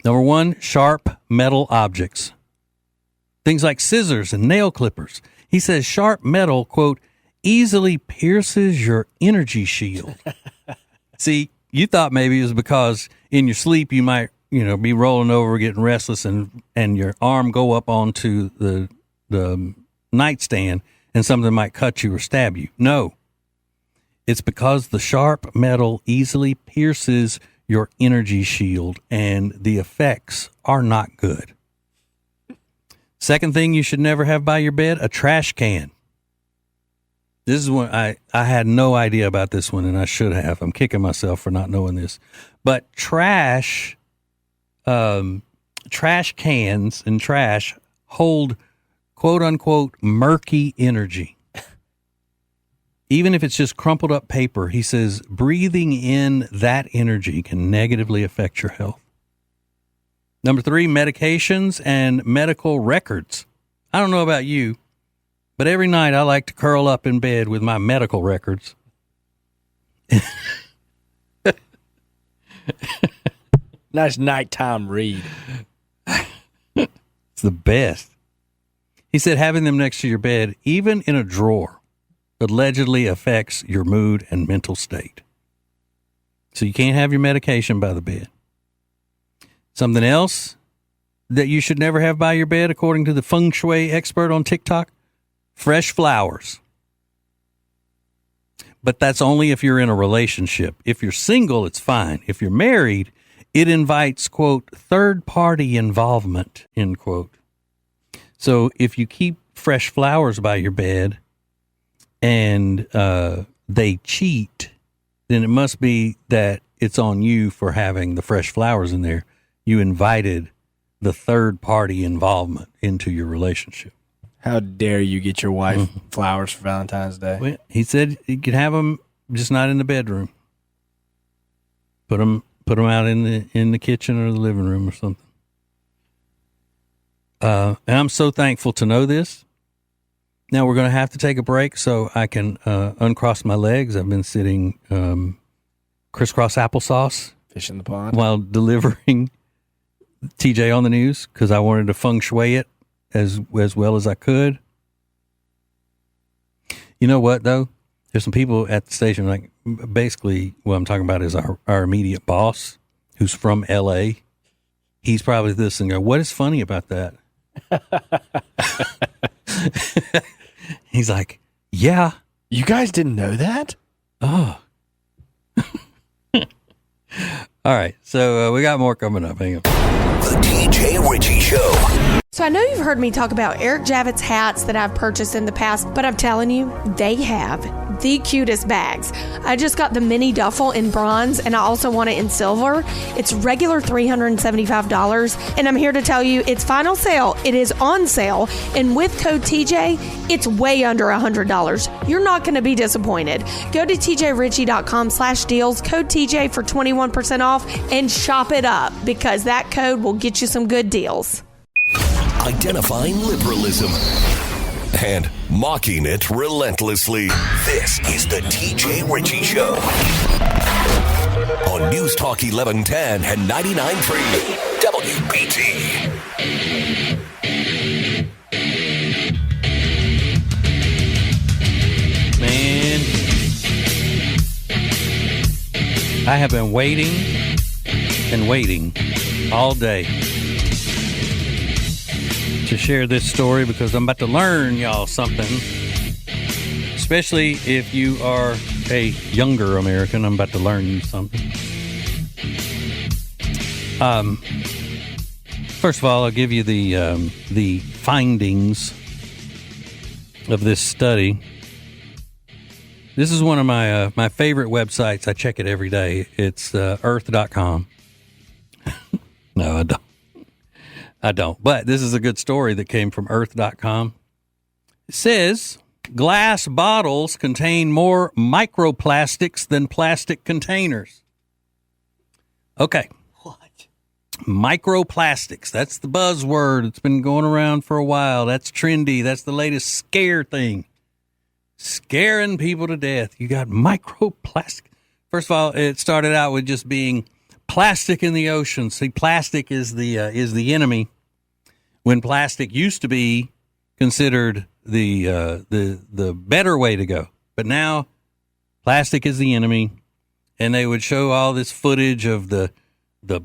Number 1, sharp metal objects. Things like scissors and nail clippers. He says sharp metal, quote, easily pierces your energy shield. See, you thought maybe it was because in your sleep you might, be rolling over, getting restless, and your arm go up onto the nightstand and something might cut you or stab you. No. It's because the sharp metal easily pierces your energy shield, and the effects are not good. Second thing you should never have by your bed, a trash can. This is one I had no idea about this one, and I should have. I'm kicking myself for not knowing this. But trash cans and trash hold quote unquote murky energy. Even if it's just crumpled up paper, he says breathing in that energy can negatively affect your health. Number 3, medications and medical records. I don't know about you, but every night I like to curl up in bed with my medical records. Nice nighttime read. It's the best. He said having them next to your bed, even in a drawer, allegedly affects your mood and mental state. So you can't have your medication by the bed. Something else that you should never have by your bed, according to the feng shui expert on TikTok, fresh flowers. But that's only if you're in a relationship. If you're single, it's fine. If you're married, it invites, quote, third-party involvement, end quote. So if you keep fresh flowers by your bed and they cheat, then it must be that it's on you for having the fresh flowers in there. You invited the third-party involvement into your relationship. How dare you get your wife flowers for Valentine's Day? Well, he said you could have them, just not in the bedroom. Put them out in the kitchen or the living room or something. And I'm so thankful to know this. Now we're going to have to take a break so I can uncross my legs. I've been sitting crisscross applesauce. Fish in the pond. While delivering TJ on the news because I wanted to feng shui it as well as I could. You know what, though? There's some people at the station, like, basically what I'm talking about is our immediate boss who's from L.A. He's probably this and go, what is funny about that? He's like, yeah. You guys didn't know that? Oh. All right. So we got more coming up. Hang on. The TJ Ritchie Show. So I know you've heard me talk about Eric Javits hats that I've purchased in the past, but I'm telling you, they have the cutest bags. I just got the mini duffel in bronze, and I also want it in silver. It's regular $375, and I'm here to tell you it's final sale. It is on sale, and with code TJ, it's way under $100. You're not going to be disappointed. Go to tjritchie.com/deals, code TJ for 21% off, and shop it up, because that code will get you some good deals. Identifying liberalism and mocking it relentlessly. This is the TJ Ritchie Show on News Talk 1110 and 99.3 WBT. Man, I have been waiting and waiting all day to share this story, because I'm about to learn y'all something, especially if you are a younger American. I'm about to learn you something. First of all, I'll give you the findings of this study. This is one of my favorite websites. I check it every day. It's earth.com. No, I don't. But this is a good story that came from earth.com. It says glass bottles contain more microplastics than plastic containers. Okay. What? Microplastics. That's the buzzword. It's been going around for a while. That's trendy. That's the latest scare thing. Scaring people to death. You got microplastic. First of all, it started out with just being plastic in the ocean. See, plastic is the enemy, when plastic used to be considered the better way to go. But now plastic is the enemy, and they would show all this footage of the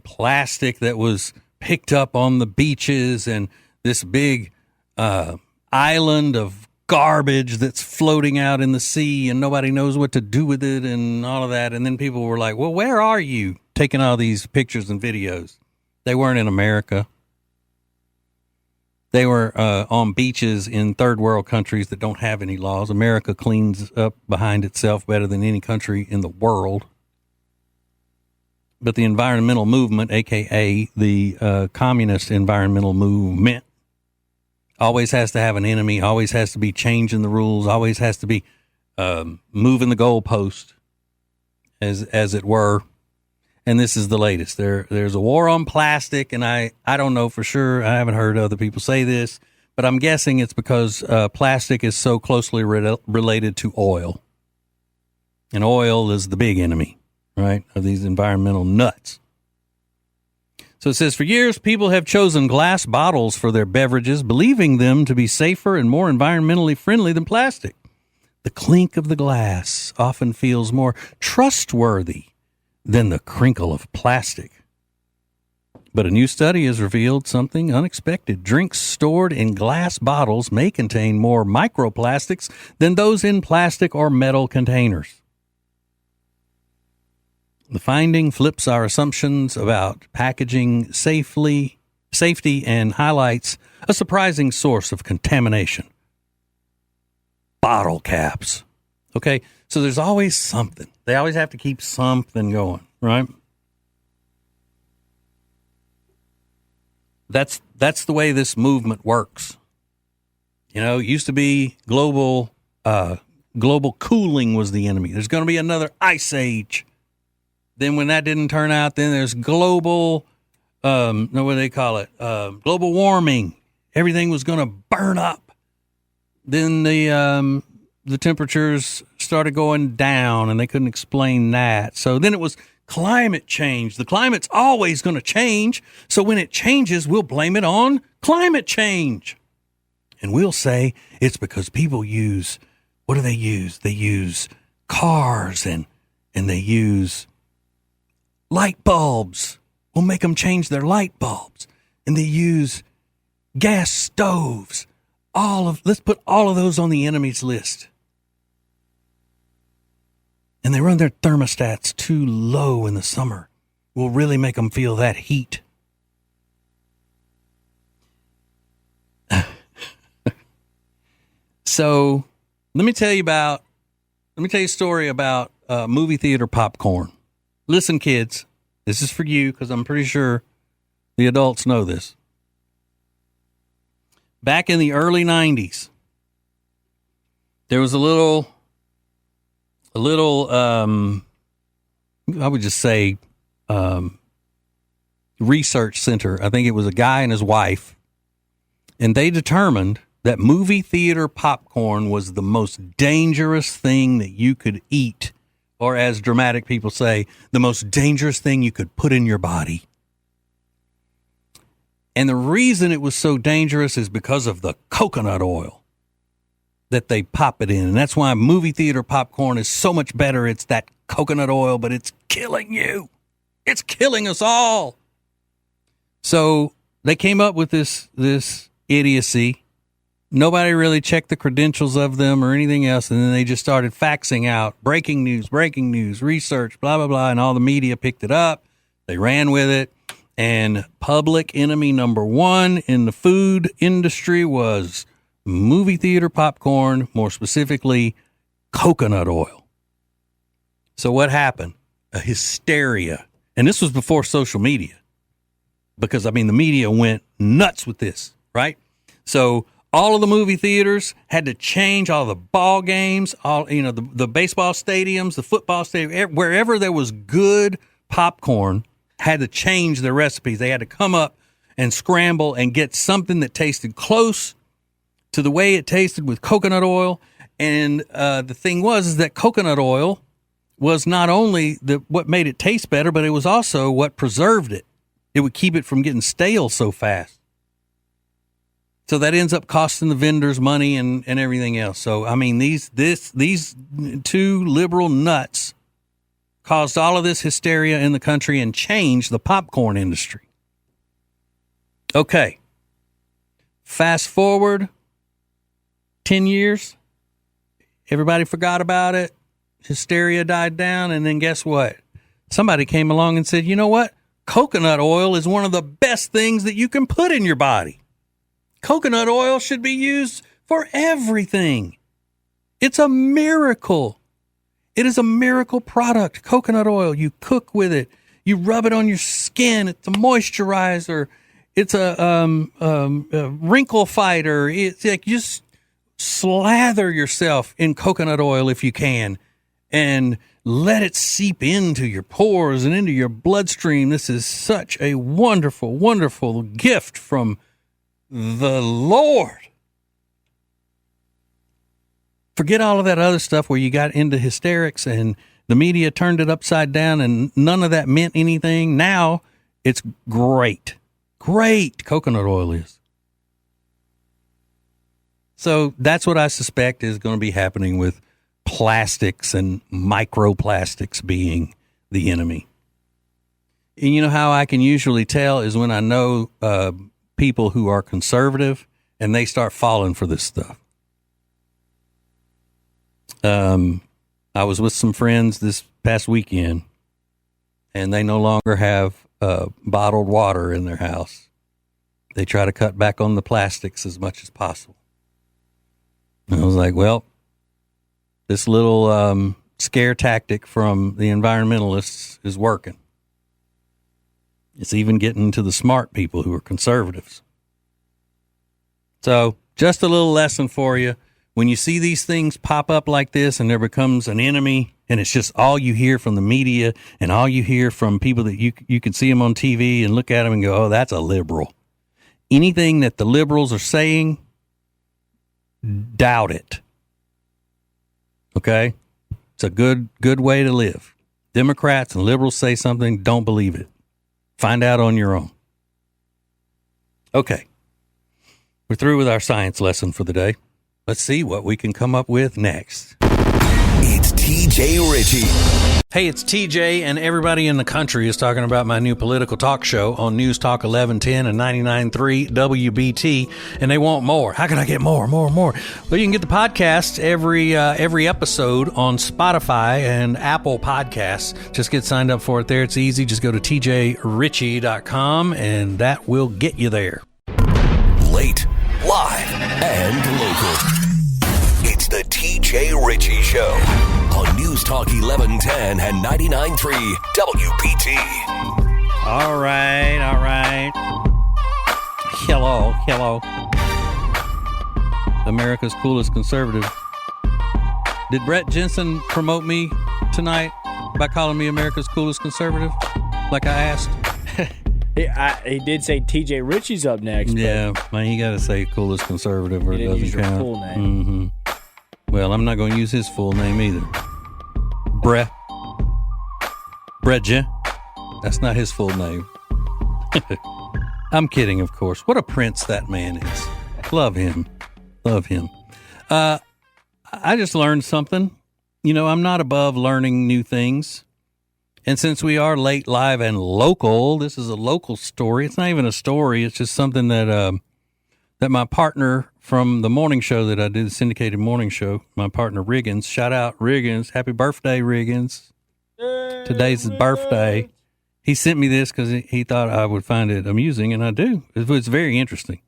plastic that was picked up on the beaches and this big island of garbage that's floating out in the sea, and nobody knows what to do with it and all of that. And then people were like, well, where are you taking all these pictures and videos? They weren't in America. They were on beaches in third world countries that don't have any laws. America cleans up behind itself better than any country in the world. But the environmental movement, a.k.a. the communist environmental movement, always has to have an enemy, always has to be changing the rules, always has to be moving the goalpost, as it were. And this is the latest. There's a war on plastic, and I don't know for sure. I haven't heard other people say this, but I'm guessing it's because plastic is so closely related to oil. And oil is the big enemy, right, of these environmental nuts. So it says, for years, people have chosen glass bottles for their beverages, believing them to be safer and more environmentally friendly than plastic. The clink of the glass often feels more trustworthy than the crinkle of plastic. But a new study has revealed something unexpected. Drinks stored in glass bottles may contain more microplastics than those in plastic or metal containers. The finding flips our assumptions about packaging safety and highlights a surprising source of contamination. Bottle caps. Okay, so there's always something. They always have to keep something going, right? That's the way this movement works. You know, it used to be global cooling was the enemy. There's going to be another ice age. Then when that didn't turn out, then there's global, what do they call it? Global warming. Everything was going to burn up. Then the temperatures started going down, and they couldn't explain that. So then it was climate change. The climate's always going to change. So when it changes, we'll blame it on climate change. And we'll say it's because people use, what do they use? They use cars and they use light bulbs. We'll make them change their light bulbs. And they use gas stoves. Let's put all of those on the enemy's list. And they run their thermostats too low in the summer. We'll really make them feel that heat. So let me tell you a story about movie theater popcorn. Listen, kids, this is for you because I'm pretty sure the adults know this. Back in the early 90s, there was a little, I would just say, research center. I think it was a guy and his wife, and they determined that movie theater popcorn was the most dangerous thing that you could eat, or as dramatic people say, the most dangerous thing you could put in your body. And the reason it was so dangerous is because of the coconut oil that they pop it in. And that's why movie theater popcorn is so much better. It's that coconut oil, but it's killing you. It's killing us all. So they came up with this idiocy. Nobody really checked the credentials of them or anything else. And then they just started faxing out breaking news, research, blah, blah, blah. And all the media picked it up. They ran with it. And public enemy number one in the food industry was movie theater popcorn, more specifically, coconut oil. So what happened? A hysteria. And this was before social media. Because, I mean, the media went nuts with this, right? So all of the movie theaters had to change all the ball games, the baseball stadiums, the football stadium, wherever there was good popcorn, had to change their recipes. They had to come up and scramble and get something that tasted close to the way it tasted with coconut oil. And the thing was that coconut oil was not only what made it taste better, but it was also what preserved it. It would keep it from getting stale so fast. So that ends up costing the vendors money and everything else. So, I mean, these two liberal nuts caused all of this hysteria in the country and changed the popcorn industry. Okay. Fast forward 10 years. Everybody forgot about it. Hysteria died down. And then guess what? Somebody came along and said, you know what? Coconut oil is one of the best things that you can put in your body. Coconut oil should be used for everything. It's a miracle. It is a miracle product. Coconut oil. You cook with it. You rub it on your skin. It's a moisturizer. It's a wrinkle fighter. It's like just slather yourself in coconut oil if you can, and let it seep into your pores and into your bloodstream. This is such a wonderful, wonderful gift from the Lord. Forget all of that other stuff where you got into hysterics and the media turned it upside down and none of that meant anything. Now it's great. Great coconut oil is. So that's what I suspect is going to be happening with plastics and microplastics being the enemy. And you know how I can usually tell is when I know people who are conservative and they start falling for this stuff. I was with some friends this past weekend, and they no longer have bottled water in their house. They try to cut back on the plastics as much as possible. And I was like, well, this little scare tactic from the environmentalists is working. It's even getting to the smart people who are conservatives. So just a little lesson for you. When you see these things pop up like this and there becomes an enemy and it's just all you hear from the media and all you hear from people that you can see them on TV and look at them and go, oh, that's a liberal. Anything that the liberals are saying, doubt it. Okay? It's a good way to live. Democrats and liberals say something, don't believe it. Find out on your own. Okay. We're through with our science lesson for the day. Let's see what we can come up with next. It's TJ Ritchie. Hey, it's TJ, and everybody in the country is talking about my new political talk show on News Talk 1110 and 99.3 WBT, and they want more. How can I get more? Well, you can get the podcast every episode on Spotify and Apple Podcasts. Just get signed up for it there. It's easy. Just go to tjritchie.com, and that will get you there. Late, live, and local. TJ Ritchie Show on News Talk 1110 and 99.3 WBT. All right. Hello. America's coolest conservative. Did Brett Jensen promote me tonight by calling me America's coolest conservative, like I asked? He did say TJ Ritchie's up next. Yeah, man, you got to say coolest conservative or it doesn't use your count. full name. Well, I'm not going to use his full name either. Brett Jen. That's not his full name. I'm kidding, of course. What a prince that man is. Love him. I just learned something. You know, I'm not above learning new things. And since we are late, live, and local, this is a local story. It's not even a story. It's just something that that my partner from the morning show that I do, the syndicated morning show, my partner Riggins, shout out Riggins. Happy birthday, Riggins. Today's his birthday. He sent me this because he thought I would find it amusing, and I do. It's very interesting.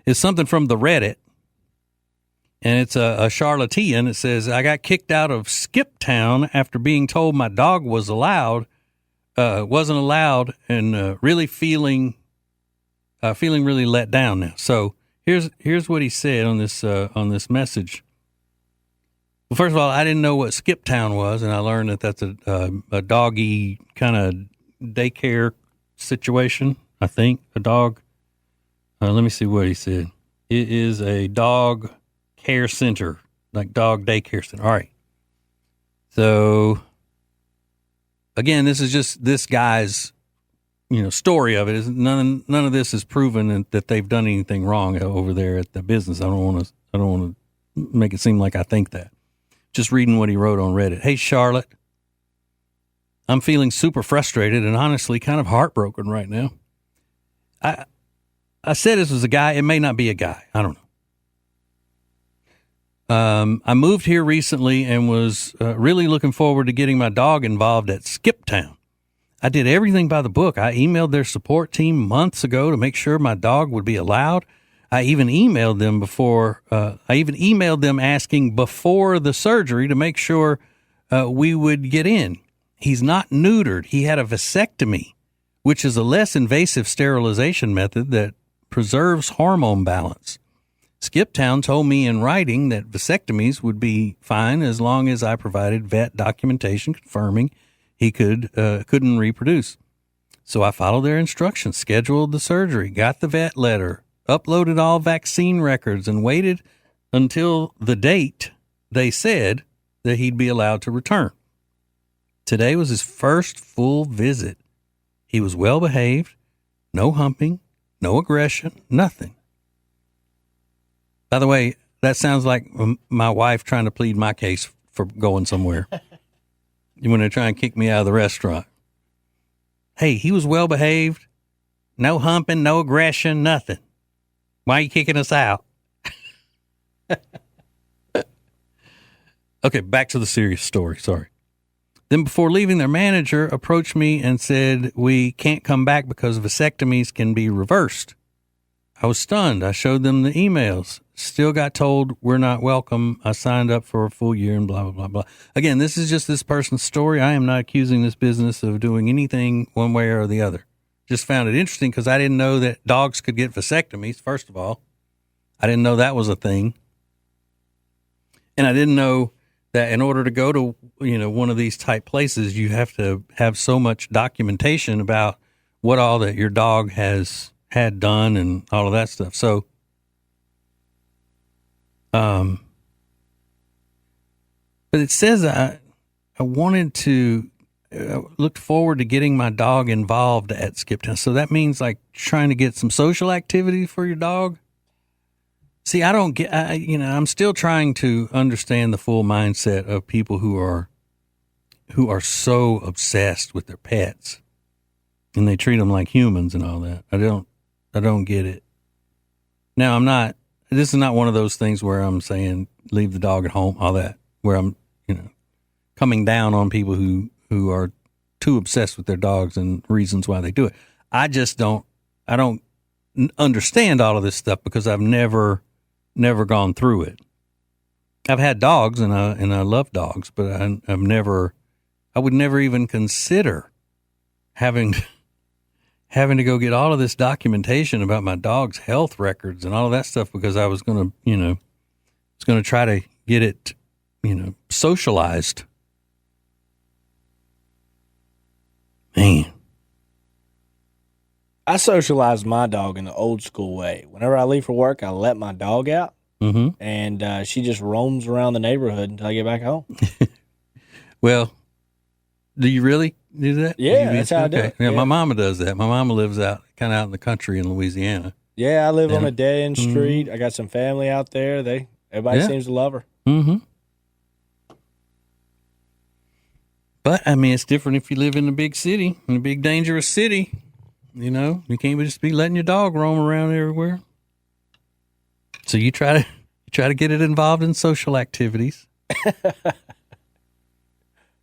It's something from the Reddit, and it's a Charlottean. It says, I got kicked out of Skip Town after being told my dog wasn't allowed, and really feeling really let down now. So here's what he said on this message. Well, first of all, I didn't know what Skip Town was, and I learned that that's a doggy kind of daycare situation. I think a dog. Let me see what he said. It is a dog care center, like dog daycare center. All right. So again, this is just this guy's, story of it. None of this is proven that they've done anything wrong over there at the business. I don't want to make it seem like I think that. Just reading what he wrote on Reddit. Hey, Charlotte, I'm feeling super frustrated and honestly kind of heartbroken right now. I said this was a guy. It may not be a guy. I don't know. I moved here recently and was really looking forward to getting my dog involved at Skip Town. I did everything by the book. I emailed their support team months ago to make sure my dog would be allowed. I even emailed them asking before the surgery to make sure we would get in. He's not neutered. He had a vasectomy, which is a less invasive sterilization method that preserves hormone balance. Skip Town told me in writing that vasectomies would be fine as long as I provided vet documentation confirming he couldn't reproduce. So I followed their instructions, scheduled the surgery, got the vet letter, uploaded all vaccine records, and waited until the date they said that he'd be allowed to return. Today was his first full visit. He was well behaved, no humping, no aggression, nothing. By the way, that sounds like my wife trying to plead my case for going somewhere when they're trying to kick me out of the restaurant. Hey, he was well behaved, no humping, no aggression, nothing. Why are you kicking us out? Okay, back to the serious story. Sorry. Then before leaving, their manager approached me and said, we can't come back because vasectomies can be reversed. I was stunned. I showed them the emails. Still got told we're not welcome. I signed up for a full year and blah, blah, blah, blah. Again, this is just this person's story. I am not accusing this business of doing anything one way or the other. Just found it interesting because I didn't know that dogs could get vasectomies, first of all. I didn't know that was a thing. And I didn't know that in order to go to, one of these type places, you have to have so much documentation about what all that your dog has had done and all of that stuff. So, but it says I looked forward to getting my dog involved at Skip Town. So that means like trying to get some social activity for your dog. See, I don't get, I'm still trying to understand the full mindset of people who are so obsessed with their pets and they treat them like humans and all that. I don't get it. Now this is not one of those things where I'm saying leave the dog at home, all that, where I'm, coming down on people who are too obsessed with their dogs and reasons why they do it. I don't understand all of this stuff because I've never gone through it. I've had dogs and I love dogs, but I would never even consider having to go get all of this documentation about my dog's health records and all of that stuff because I was going to try to get it, socialized. Man. I socialize my dog in the old school way. Whenever I leave for work, I let my dog out, and she just roams around the neighborhood until I get back home. Well, do you really do that? Yeah, that's how I do it. Yeah, Yeah. my mama does that. My mama lives out in the country in Louisiana. Yeah, I live on a dead end street. I got some family out there. Everybody seems to love her. Mm-hmm. But I mean, it's different if you live in a big city, in a big dangerous city. You can't just be letting your dog roam around everywhere. So you try to get it involved in social activities.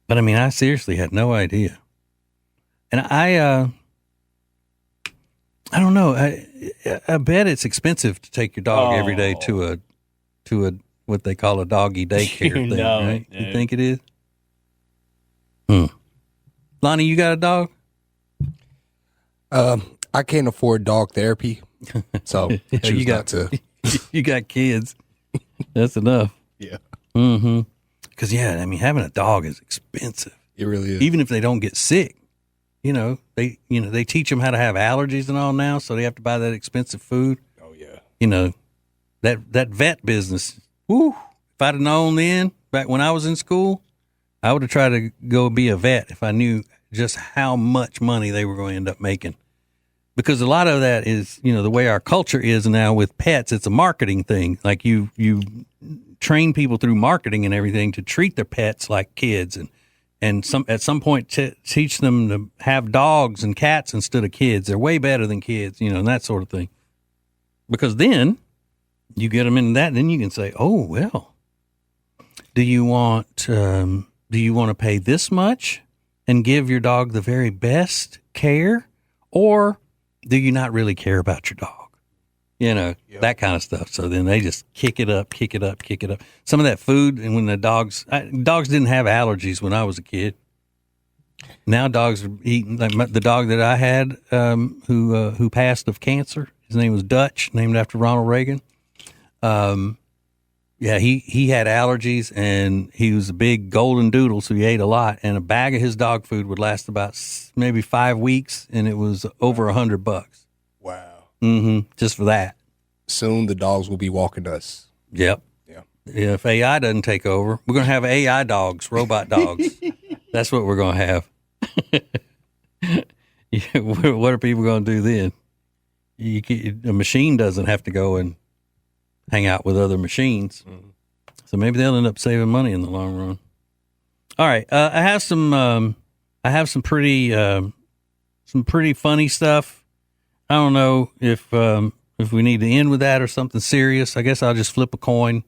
But I mean, I seriously had no idea. And I don't know. I bet it's expensive to take your dog every day to a what they call a doggy daycare thing, right? You think it is? Lonnie, you got a dog? I can't afford dog therapy, so you got to. You got kids. That's enough. Yeah. Mm-hmm. Because having a dog is expensive. It really is. Even if they don't get sick, they teach them how to have allergies and all now, so they have to buy that expensive food. Oh yeah. That vet business. Woo! If I'd have known then, back when I was in school, I would have tried to go be a vet if I knew just how much money they were going to end up making. Because a lot of that is, the way our culture is now with pets, it's a marketing thing. Like you train people through marketing and everything to treat their pets like kids and at some point teach them to have dogs and cats instead of kids. They're way better than kids, and that sort of thing. Because then you get them into that, and then you can say, oh, well, do you want to pay this much and give your dog the very best care, or do you not really care about your dog? That kind of stuff. So then they just kick it up. Some of that food, and when the dogs didn't have allergies when I was a kid. Now dogs are eating, like the dog that I had who passed of cancer. His name was Dutch, named after Ronald Reagan. He had allergies, and he was a big golden doodle, so he ate a lot. And a bag of his dog food would last about maybe 5 weeks, and it was over $100. Wow. Mm-hmm. Just for that. Soon the dogs will be walking us. Yep. Yeah. If AI doesn't take over, we're going to have AI dogs, robot dogs. That's what we're going to have. What are people going to do then? A machine doesn't have to go and hang out with other machines. Mm-hmm. So maybe they'll end up saving money in the long run. All right. I have some pretty funny stuff. I don't know if we need to end with that or something serious. I guess I'll just flip a coin.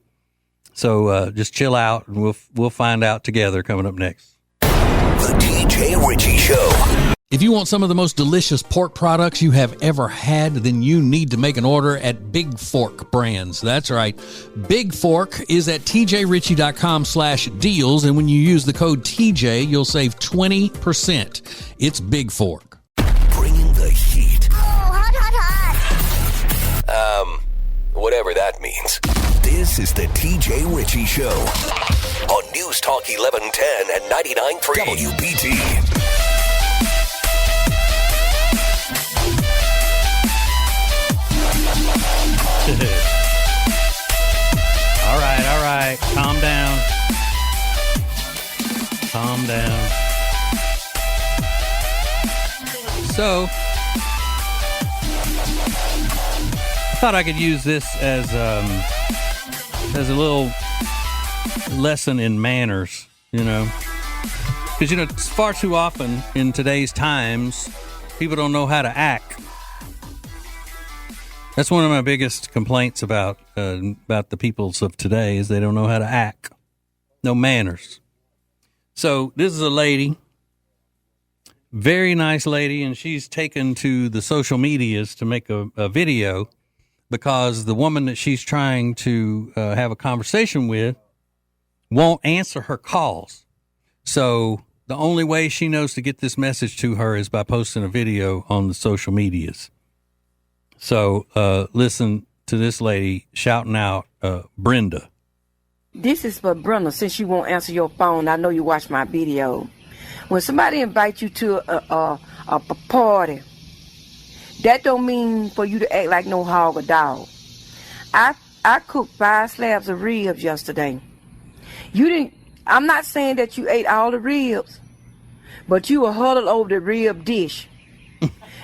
So just chill out, and we'll find out together coming up next. The TJ Ritchie Show. If you want some of the most delicious pork products you have ever had, then you need to make an order at Big Fork Brands. That's right. Big Fork is at tjritchie.com/deals, and when you use the code TJ, you'll save 20%. It's Big Fork. Bringing the heat. Oh, hot, hot, hot. Whatever that means. This is the TJ Ritchie Show on News Talk 1110 and 99.3 WBT. All right. Calm down. So, I thought I could use this as a little lesson in manners, because it's far too often in today's times people don't know how to act. That's one of my biggest complaints about the peoples of today is they don't know how to act. No manners. So this is a lady, very nice lady, and she's taken to the social medias to make a video because the woman that she's trying to have a conversation with won't answer her calls. So the only way she knows to get this message to her is by posting a video on the social medias. So listen to this lady shouting out Brenda. This is for Brenda, since you won't answer your phone. I know you watch my video. When somebody invites you to a party, that don't mean for you to act like no hog or dog. I cooked 5 slabs of ribs yesterday. I'm not saying that you ate all the ribs, but you were huddled over the rib dish.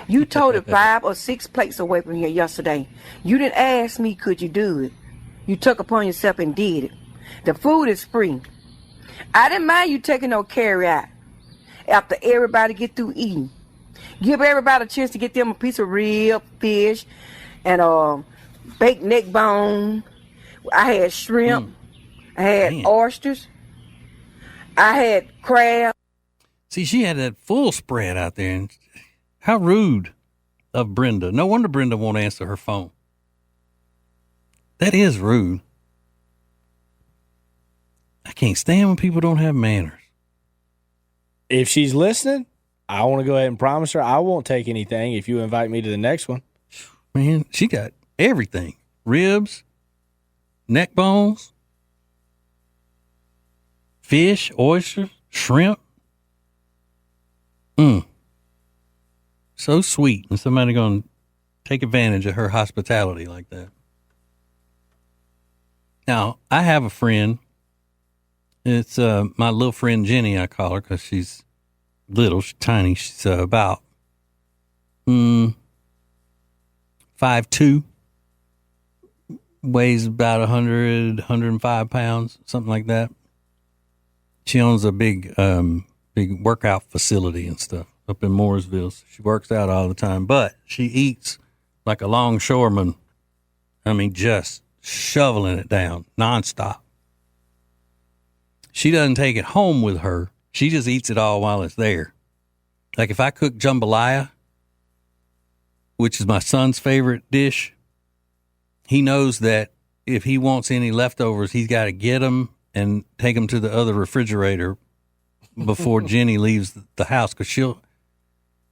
You toted 5 or 6 plates away from here yesterday. You didn't ask me, could you do it? You took upon yourself and did it. The food is free. I didn't mind you taking no carry out after everybody get through eating. Give everybody a chance to get them a piece of rib, fish, and baked neck bone. I had shrimp. I had oysters. I had crab. See, she had that full spread out there. And how rude of Brenda. No wonder Brenda won't answer her phone. That is rude. I can't stand when people don't have manners. If she's listening, I want to go ahead and promise her I won't take anything if you invite me to the next one. Man, she got everything. Ribs, neck bones, fish, oysters, shrimp. So sweet. And somebody going to take advantage of her hospitality like that. Now, I have a friend. It's my little friend Jenny, I call her, because she's little, she's tiny. She's about 5'2", weighs about 100, 105 pounds, something like that. She owns a big workout facility and stuff up in Mooresville. She works out all the time, but she eats like a longshoreman. I mean, just shoveling it down nonstop. She doesn't take it home with her. She just eats it all while it's there. Like if I cook jambalaya, which is my son's favorite dish, he knows that if he wants any leftovers, he's got to get them and take them to the other refrigerator before Jenny leaves the house, because she'll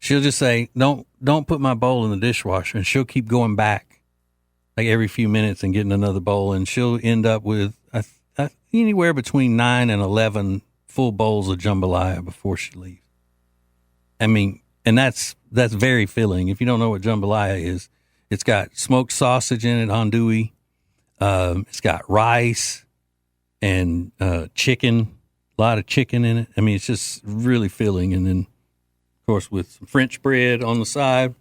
just say, don't put my bowl in the dishwasher, and she'll keep going back like every few minutes and getting another bowl, and she'll end up with anywhere between 9 and 11 full bowls of jambalaya before she leaves. I mean, and that's very filling. If you don't know what jambalaya is, it's got smoked sausage in it, andouille. It's got rice and chicken, a lot of chicken in it. I mean, it's just really filling. And then, of course, with some French bread on the side.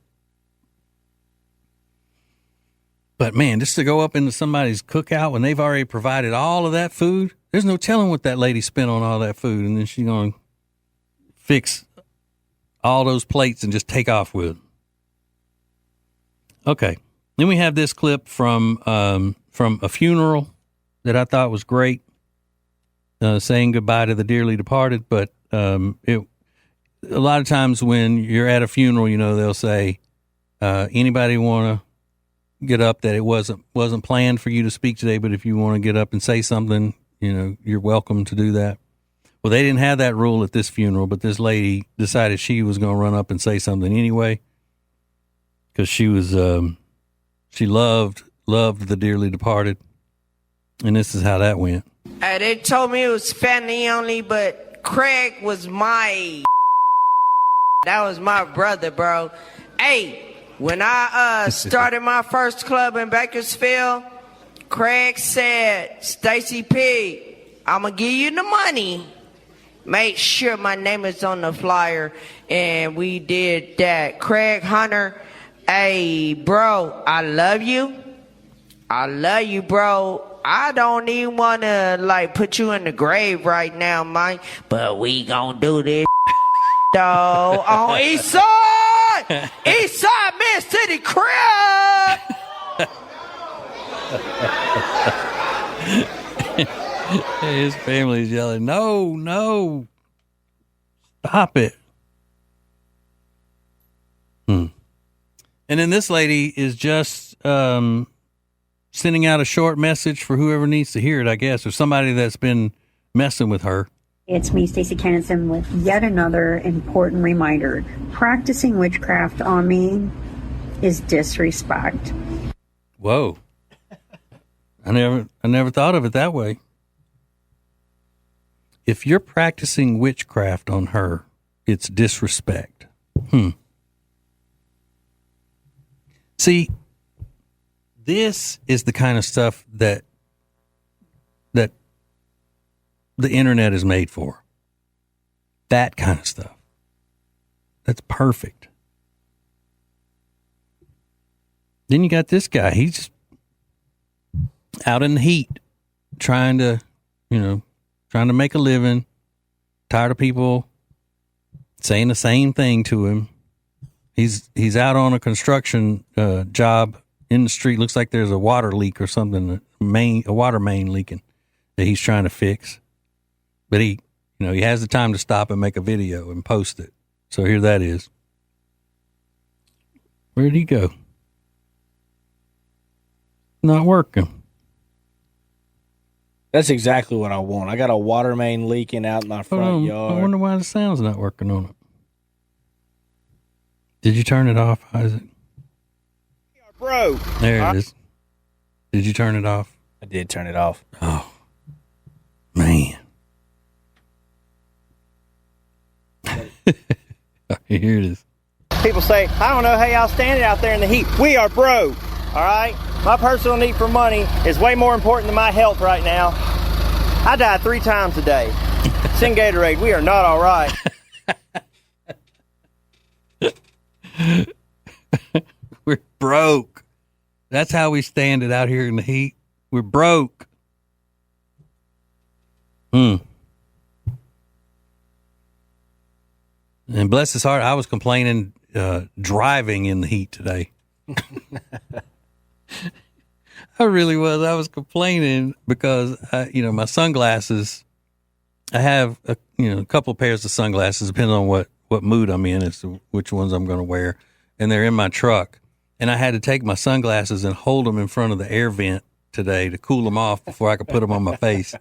But, man, just to go up into somebody's cookout when they've already provided all of that food, there's no telling what that lady spent on all that food. And then she's going to fix all those plates and just take off with them. Okay. Then we have this clip from a funeral that I thought was great, saying goodbye to the dearly departed. But a lot of times when you're at a funeral, you know, they'll say, anybody want to get up that it wasn't planned for you to speak today, but if you want to get up and say something, you know, you're welcome to do that. Well, they didn't have that rule at this funeral, but this lady decided she was going to run up and say something anyway, because she was she loved the dearly departed, and this is how that went. They told me it was family only, but Craig was that was my brother, bro. Hey, when I started my first club in Bakersfield, Craig said, Stacy P, I'm going to give you the money. Make sure my name is on the flyer. And we did that. Craig Hunter, hey, bro, I love you. I love you, bro. I don't even want to, like, put you in the grave right now, Mike. But we going to do this, though, on East Side. East Side, Mid City crib. His family's yelling, no, stop it. And then this lady is just sending out a short message for whoever needs to hear it, I guess, or somebody that's been messing with her. It's me, Stacey Kennison, with yet another important reminder. Practicing witchcraft on me is disrespect. Whoa. I never thought of it that way. If you're practicing witchcraft on her, it's disrespect. See, this is the kind of stuff that the internet is made for. That kind of stuff. That's perfect. Then you got this guy. He's out in the heat trying to make a living. Tired of people saying the same thing to him. He's out on a construction job in the street. Looks like there's a water leak or something, a water main leaking that he's trying to fix. But he has the time to stop and make a video and post it. So here that is. Where'd he go? Not working. That's exactly what I want. I got a water main leaking out in my front yard. I wonder why the sound's not working on it. Did you turn it off, Isaac? Bro. There it is. Did you turn it off? I did turn it off. Oh, man. Here it is. People say, I don't know how y'all standing out there in the heat. We are broke, all right? My personal need for money is way more important than my health right now. I die 3 times a day. Send Gatorade, we are not all right. We're broke. That's how we stand it out here in the heat. We're broke. And bless his heart, I was complaining driving in the heat today. I really was. I was complaining because, my sunglasses, I have a couple of pairs of sunglasses, depending on what mood I'm in as to which ones I'm going to wear. And they're in my truck. And I had to take my sunglasses and hold them in front of the air vent today to cool them off before I could put them on my face.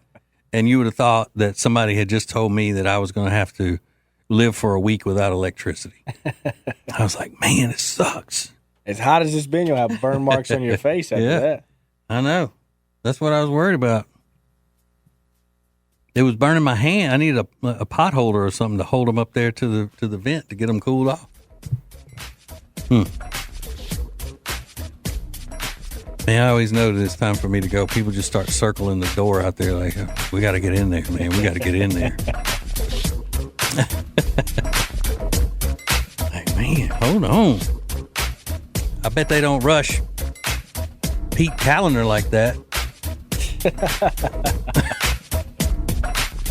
And you would have thought that somebody had just told me that I was going to have to live for a week without electricity. I was like, man, it sucks. As hot as it's been, you'll have burn marks on your face after that. I know. That's what I was worried about. It was burning my hand. I needed a pot holder or something to hold them up there to the vent to get them cooled off. Man, I always know that it's time for me to go. People just start circling the door out there like, we got to get in there, man. We got to get in there. Like, man, hold on. I bet they don't rush Pete Calendar like that.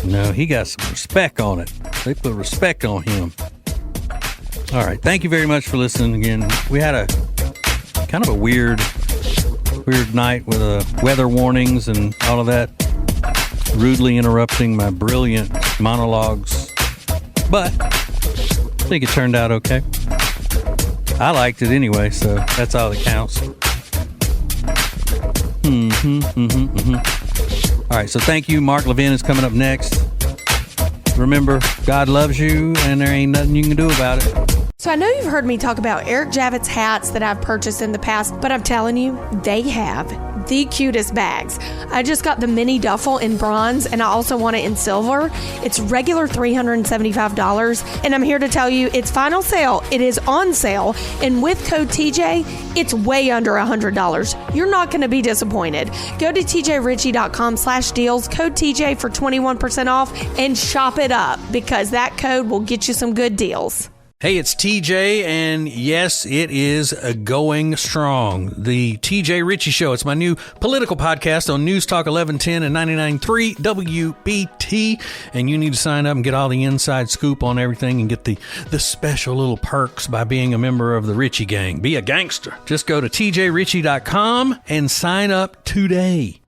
No, he got some respect on it. They put respect on him. All right. Thank you very much for listening again. We had a kind of a weird night with weather warnings and all of that, rudely interrupting my brilliant monologues. But I think it turned out okay. I liked it anyway, so that's all that counts. All right, so thank you. Mark Levin is coming up next. Remember, God loves you, and there ain't nothing you can do about it. So I know you've heard me talk about Eric Javits hats that I've purchased in the past, but I'm telling you, they have the cutest bags. I just got the mini duffel in bronze, and I also want it in silver. It's regular $375, and I'm here to tell you it's final sale. It is on sale, and with code TJ, it's way under $100. You're not going to be disappointed. Go to tjritchie.com/deals, code TJ for 21% off, and shop it up because that code will get you some good deals. Hey, it's TJ, and yes, it is going strong. The TJ Ritchie Show. It's my new political podcast on News Talk 1110 and 99.3 WBT, and you need to sign up and get all the inside scoop on everything and get the special little perks by being a member of the Ritchie Gang. Be a gangster. Just go to tjritchie.com and sign up today.